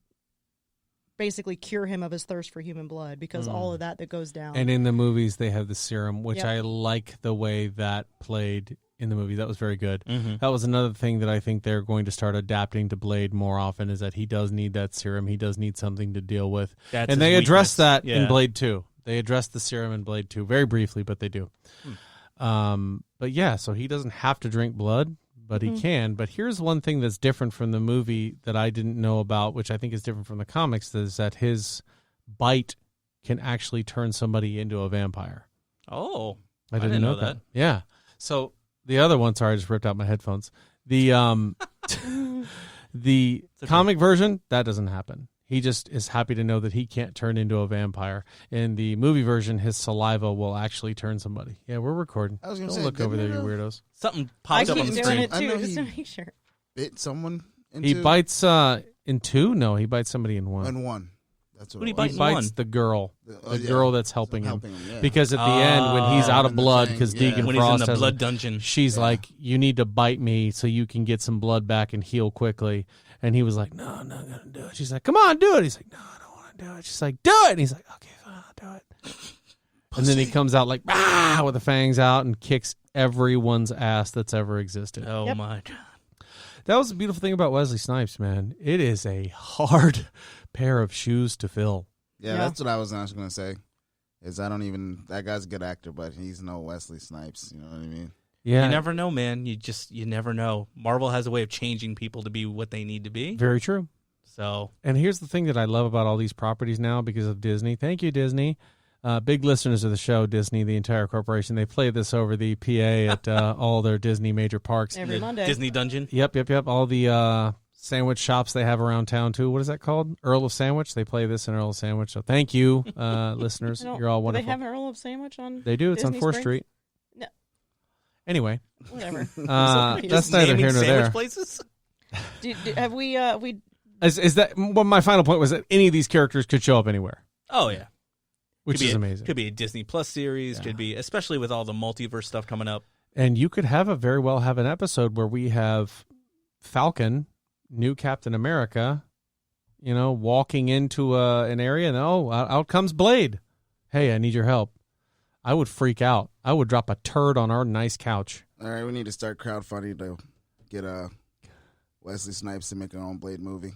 basically cure him of his thirst for human blood, because all of that goes down. And in the movies, they have the serum, which Yep. I like the way that played in the movie. That was very good. Mm-hmm. That was another thing that I think they're going to start adapting to Blade more often, is that he does need that serum. He does need something to deal with. That's And his they address weakness. that Yeah. in Blade 2. They address the serum in Blade 2 very briefly, but they do. But yeah, so he doesn't have to drink blood, but he can. But here's one thing that's different from the movie that I didn't know about, which I think is different from the comics, is that his bite can actually turn somebody into a vampire. Oh, I didn't know that. that. Yeah. So the other one, sorry, I just ripped out my headphones. The the okay. comic version, that doesn't happen. He just is happy to know that he can't turn into a vampire. In the movie version, his saliva will actually turn somebody. Yeah, we're recording. I was gonna Don't say, look over there, didn't you it, weirdos. Something I popped up keep on the doing screen. it I know too, just to he- make sure. Bit someone into He bites in 2? No, he bites somebody in 1. in one. That's what Who'd he it bite was. He in bites one? the girl. The Yeah. girl that's helping him. yeah. Because at the end, when he's out of in the blood, tank, because yeah. Deacon When he's in Frost the has blood dungeon. she's like, you need to bite me so you can get some blood back and heal quickly. And he was like, no, I'm not going to do it. She's like, come on, do it. He's like, no, I don't want to do it. She's like, do it. And he's like, okay, fine, I'll do it. And then he comes out like, with the fangs out and kicks everyone's ass that's ever existed. Oh Yep. my god! That was the beautiful thing about Wesley Snipes, man. It is a hard pair of shoes to fill. Yeah, Yeah. that's what I was actually going to say. Is that guy's a good actor, but he's no Wesley Snipes. You know what I mean? Yeah, You never know, man. You never know. Marvel has a way of changing people to be what they need to be. very true. So And here's the thing that I love about all these properties now because of Disney. Thank you, Disney. Big listeners of the show, Disney, the entire corporation. They play this over the PA at all their Disney major parks. Every the Monday. Disney Dungeon. Yep. All the sandwich shops they have around town, too. What is that called? Earl of Sandwich. They play this in Earl of Sandwich. So thank you, listeners. You're all Do wonderful. they have an Earl of Sandwich on? They do. It's Disney on 4th Springs? Street. No. Anyway, Whatever. that's Just neither naming here nor sandwich there. places. Have we? Is that well? My final point was that any of these characters could show up anywhere, Oh yeah, which Could be is a- amazing. Could be a Disney Plus series. Yeah. Could be, especially with all the multiverse stuff coming up. And you could have an episode where we have Falcon, new Captain America, walking into an area, and out comes Blade. Hey, I need your help. I would freak out. I would drop a turd on our nice couch. All right, we need to start crowdfunding to get Wesley Snipes to make her own Blade movie.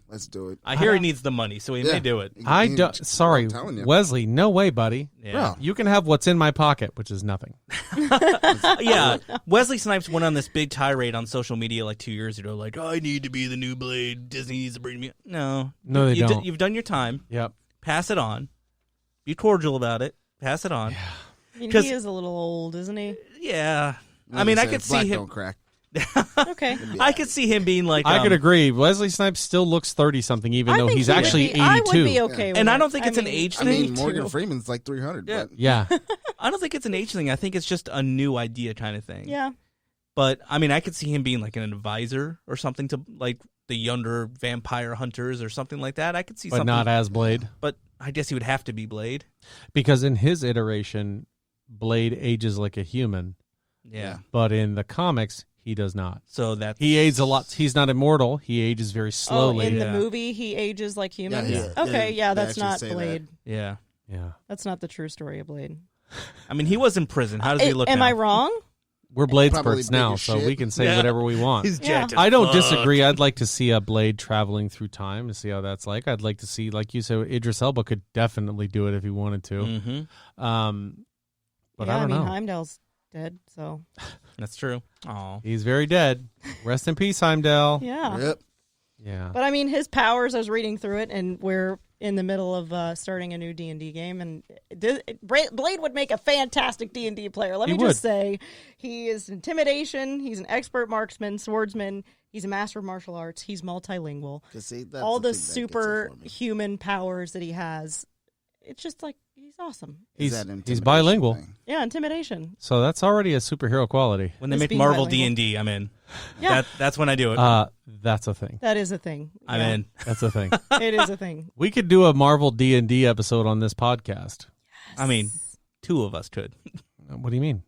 Let's do it. I hear he needs the money, so he may do it. I don't. Sorry, I'm telling you. Wesley. No way, buddy. Yeah. Bro. You can have what's in my pocket, which is nothing. Yeah, Wesley Snipes went on this big tirade on social media like 2 years ago, like, I need to be the new Blade. Disney needs to bring me. No, No, they you've don't. You've done your time. Yep. Pass it on. Be cordial about it. Pass it on. I mean, 'Cause- he is a little old, isn't he? Yeah. I mean, I could see Black him. Don't crack. Okay. I could see him being like. I could agree. Wesley Snipes still looks 30-something, even I though think he's he would actually be- I 82. would be okay with And I it. don't think it's an age I thing. mean, Morgan Freeman's like 300. Yeah. But Yeah. I don't think it's an age thing. I think it's just a new idea kind of thing. Yeah. But I mean, I could see him being like an advisor or something to like the younger vampire hunters or something like that. I could see But something. not as Blade. But I guess he would have to be Blade. Because in his iteration, Blade ages like a human, Yeah. but in the comics, he does not. So that He ages a lot. He's not immortal. He ages very slowly. Oh, in the Yeah. movie, he ages like humans? Yeah, Okay, they that's actually not say that. Blade. Yeah. Yeah. That's not the true story of Blade. I mean, he was in prison. How does he look Am now? I wrong? We're Blade Probably experts big now, as so shit. we can say Yeah. whatever we want. He's Yeah. jacked as I don't fuck. disagree. I'd like to see a Blade traveling through time to see how that's like. I'd like to see, like you said, Idris Elba could definitely do it if he wanted to. Mm-hmm. But yeah, I don't know. Heimdall's dead, so. That's true. Oh. He's very dead. Rest in peace, Heimdall. Yeah. Yep. Yeah. But I mean, his powers, I was reading through it, and we're in the middle of starting a new D&D game, and Blade would make a fantastic D&D player. Let He me would. just say, he is intimidation, he's an expert marksman, swordsman, he's a master of martial arts, he's multilingual. See, that's All the the thing that gets it for me. superhuman powers that he has, it's just like, he's awesome. Is He's that he's intimidation bilingual, thing. Yeah, intimidation. so that's already a superhero quality. When they Just make being Marvel bilingual. D&D, I'm in. Yeah. That's when I do it. That's a thing. That is a thing. I'm Yeah, in. That's a thing. It is a thing. We could do a Marvel D&D episode on this podcast. I mean, two of us could. What do you mean?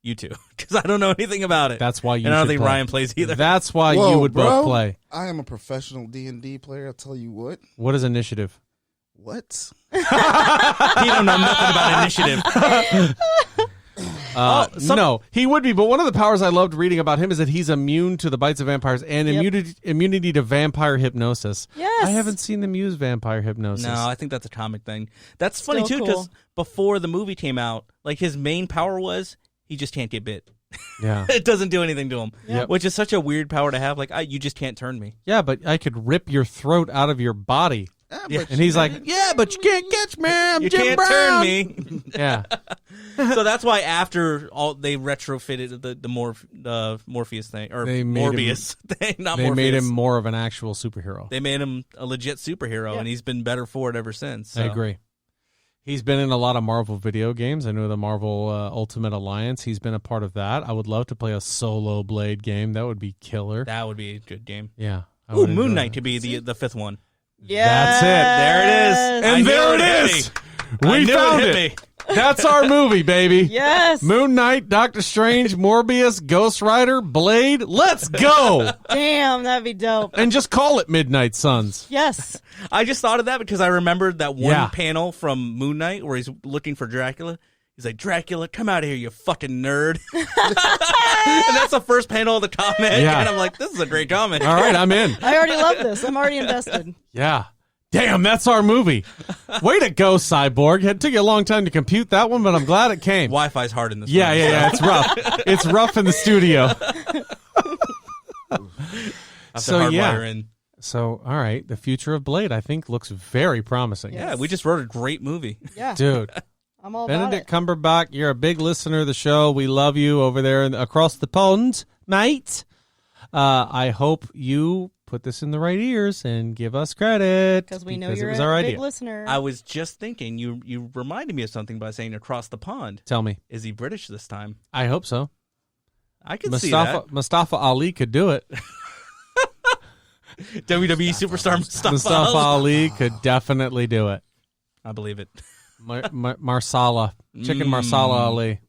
You two. Because I don't know anything about it. That's why you and I don't should think play. Ryan plays either. That's why Whoa, you would bro. both play. I am a professional D&D player. I'll tell you what. What is initiative? What? He don't know nothing about initiative. No, he would be. But one of the powers I loved reading about him is that he's immune to the bites of vampires and Yep. immunity to vampire hypnosis. Yes. I haven't seen them use vampire hypnosis. No, I think that's a comic thing. That's funny, Still too, cool. because before the movie came out, like, his main power was he just can't get bit. Yeah. It doesn't do anything to him, Yep. which is such a weird power to have. Like, you just can't turn me. Yeah, but I could rip your throat out of your body. Yeah. And he's like, yeah, but you can't catch me. I'm You Jim can't Brown. turn me. Yeah. So that's why after all they retrofitted the Morpheus thing or They made Morbius thing, not They Morpheus. made him more of an actual superhero. They made him a legit superhero, Yeah. and he's been better for it ever since. So. I agree. He's been in a lot of Marvel video games. I know the Marvel Ultimate Alliance. He's been a part of that. I would love to play a solo Blade game. That would be killer. That would be a good game. Yeah. I Ooh, would Moon enjoy Knight that. could be the fifth one. Yes. That's it. There it is. I And knew there it it hit is. me. I We knew found it it. hit me. That's our movie, baby. Yes. Moon Knight, Doctor Strange, Morbius, Ghost Rider, Blade. Let's go. Damn, that'd be dope. And just call it Midnight Suns. Yes. I just thought of that because I remembered that one Yeah. panel from Moon Knight where he's looking for Dracula. He's like, Dracula, come out of here, you fucking nerd. And that's the first panel of the comic. Yeah. And I'm like, this is a great comic. All right, I'm in. I already love this. I'm already invested. Yeah. Damn, that's our movie. Way to go, Cyborg. It took you a long time to compute that one, but I'm glad it came. Wi-Fi's hard in this Yeah, one. yeah. It's rough. It's rough in the studio. I have So, to hardwire yeah. in. So, all right, the future of Blade, I think, looks very promising. Yeah. Yeah, we just wrote a great movie. Yeah. Dude, I'm all about Benedict it. Cumberbatch, you're a big listener of the show. We love you over there across the pond, mate. I hope you put this in the right ears and give us credit Because we know it you're was a our big idea. listener. I was just thinking, you reminded me of something by saying across the pond. Tell me. Is he British this time? I hope so. I could see that. Mustafa Ali could do it. WWE superstar Mustafa Ali could definitely do it. I believe it. Marsala, chicken Marsala Ali.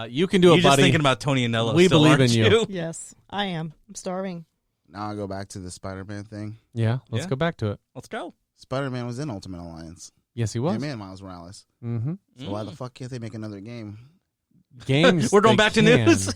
You can do You're it, just buddy. thinking about Tony Anello. We still, believe in aren't you. Yes, I am. I'm starving. Now I go back to the Spider-Man thing. Yeah, let's Yeah. go back to it. Let's go. Spider-Man was in Ultimate Alliance. Yes, he was. And Miles Morales. Mm-hmm. So why the fuck can't they make another game? Games. We're going they back to can. news.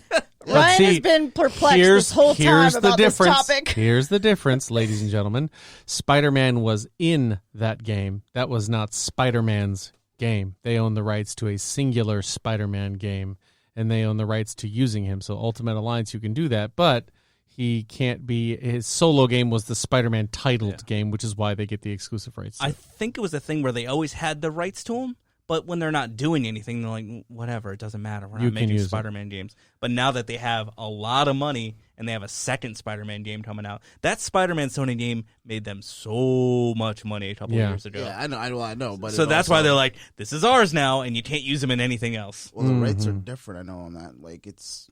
Ryan has been perplexed this whole time about this topic. Here's the difference, ladies and gentlemen. Spider-Man was in that game. That was not Spider-Man's game. They own the rights to a singular Spider-Man game, and they own the rights to using him. So Ultimate Alliance, you can do that, but he can't be. His solo game was the Spider-Man titled game, which is why they get the exclusive rights. I think it was a thing where they always had the rights to him, but when they're not doing anything, they're like, whatever, it doesn't matter. We're not making Spider-Man games. But now that they have a lot of money and they have a second Spider-Man game coming out, that Spider-Man Sony game made them so much money a couple of years ago. Yeah, I know. But so that's why they're like, this is ours now, and you can't use them in anything else. Well, the rights are different. I know on that. Like, it's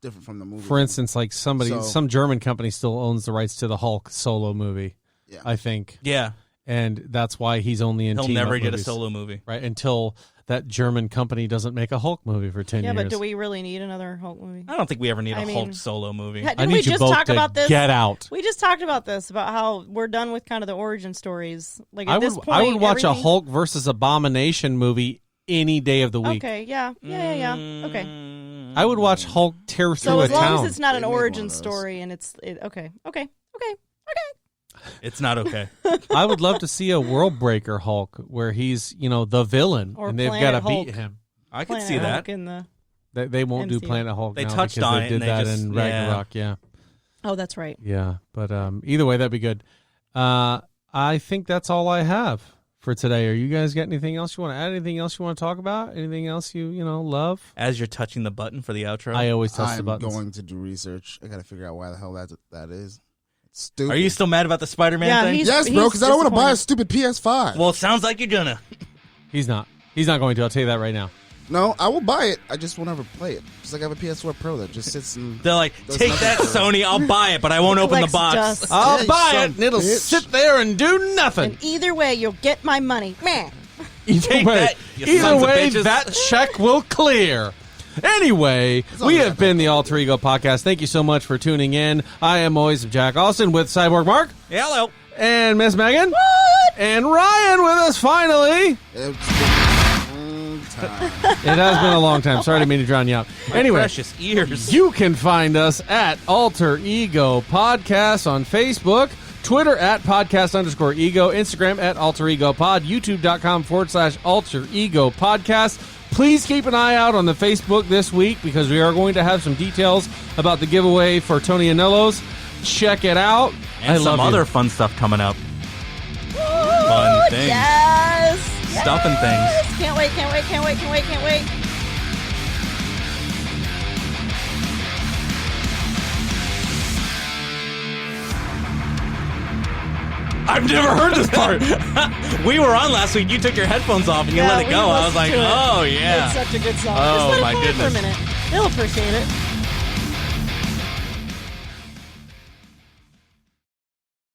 different from the movie. For instance, like some German company still owns the rights to the Hulk solo movie. Yeah. I think. Yeah. And that's why he's only in He'll team-up never get movies, a solo movie. right? Until that German company doesn't make a Hulk movie for 10 years. Yeah, but do we really need another Hulk movie? I don't think we ever need a Hulk solo movie. Didn't I need we you just both talk to about this? get out. We just talked about this, about how we're done with kind of the origin stories. Like at I this would point, I would watch a everything- Hulk versus Abomination movie any day of the week. Okay, yeah. Okay. I would watch Hulk tear So through as a long town. as it's not They an made one origin of those. story and it's okay. It's not okay. I would love to see a World Breaker Hulk where he's, the villain Or and they've got Planet to beat Hulk. him. I could Planet see that. Hulk in the... They won't do MCU. Planet Hulk They now touched because on they it did and they that just- in yeah. Ragnarok, yeah. Oh, that's right. Yeah, but either way, that'd be good. I think that's all I have for today. Are you guys got anything else you want to add? Anything else you want to talk about? Anything else you love? As you're touching the button for the outro, I always touch the I'm buttons. going to do research. I got to figure out why the hell that is. It's stupid. are you still mad about the Spider-Man Yeah, thing? Yes, bro, because I don't want to buy a stupid PS5. Well, it sounds like you're gonna. He's not. He's not going to. I'll tell you that right now. No, I will buy it. I just won't ever play it. Just like I have a PS4 Pro that just sits in. They're like, Does take nothing that, for it. Sony. I'll buy it, but I won't open the Collects box. dust. I'll you buy son it, and it'll bitch. sit there and do nothing. And either way, you'll get my money. Meh. Either Take way, that, you either sons of way bitches. that check will clear. Anyway, we have been the Alter Ego Podcast. Thank you so much for tuning in. I am always Jack Austin with Cyborg Mark Hello. and Miss Megan. And Ryan with us finally. It's been a long time. It has been a long time. Sorry to mean to drown you out. Anyway, Precious ears. you can find us at Alter Ego Podcast on Facebook, Twitter at podcast_ego, Instagram at Alter Ego Pod, YouTube.com/Alter Ego Podcast. Please keep an eye out on the Facebook this week because we are going to have some details about the giveaway for Tony Anello's. Check it out. And I some love other you. fun stuff coming up. Fun things. Yes. Stuff and things. Can't wait. I've never heard this part. We were on last week. You took your headphones off and you Yeah, let it we go. I was listened like, to it. oh, yeah. It's such a good song. Oh, Just let my it play goodness. for a minute. They'll appreciate it.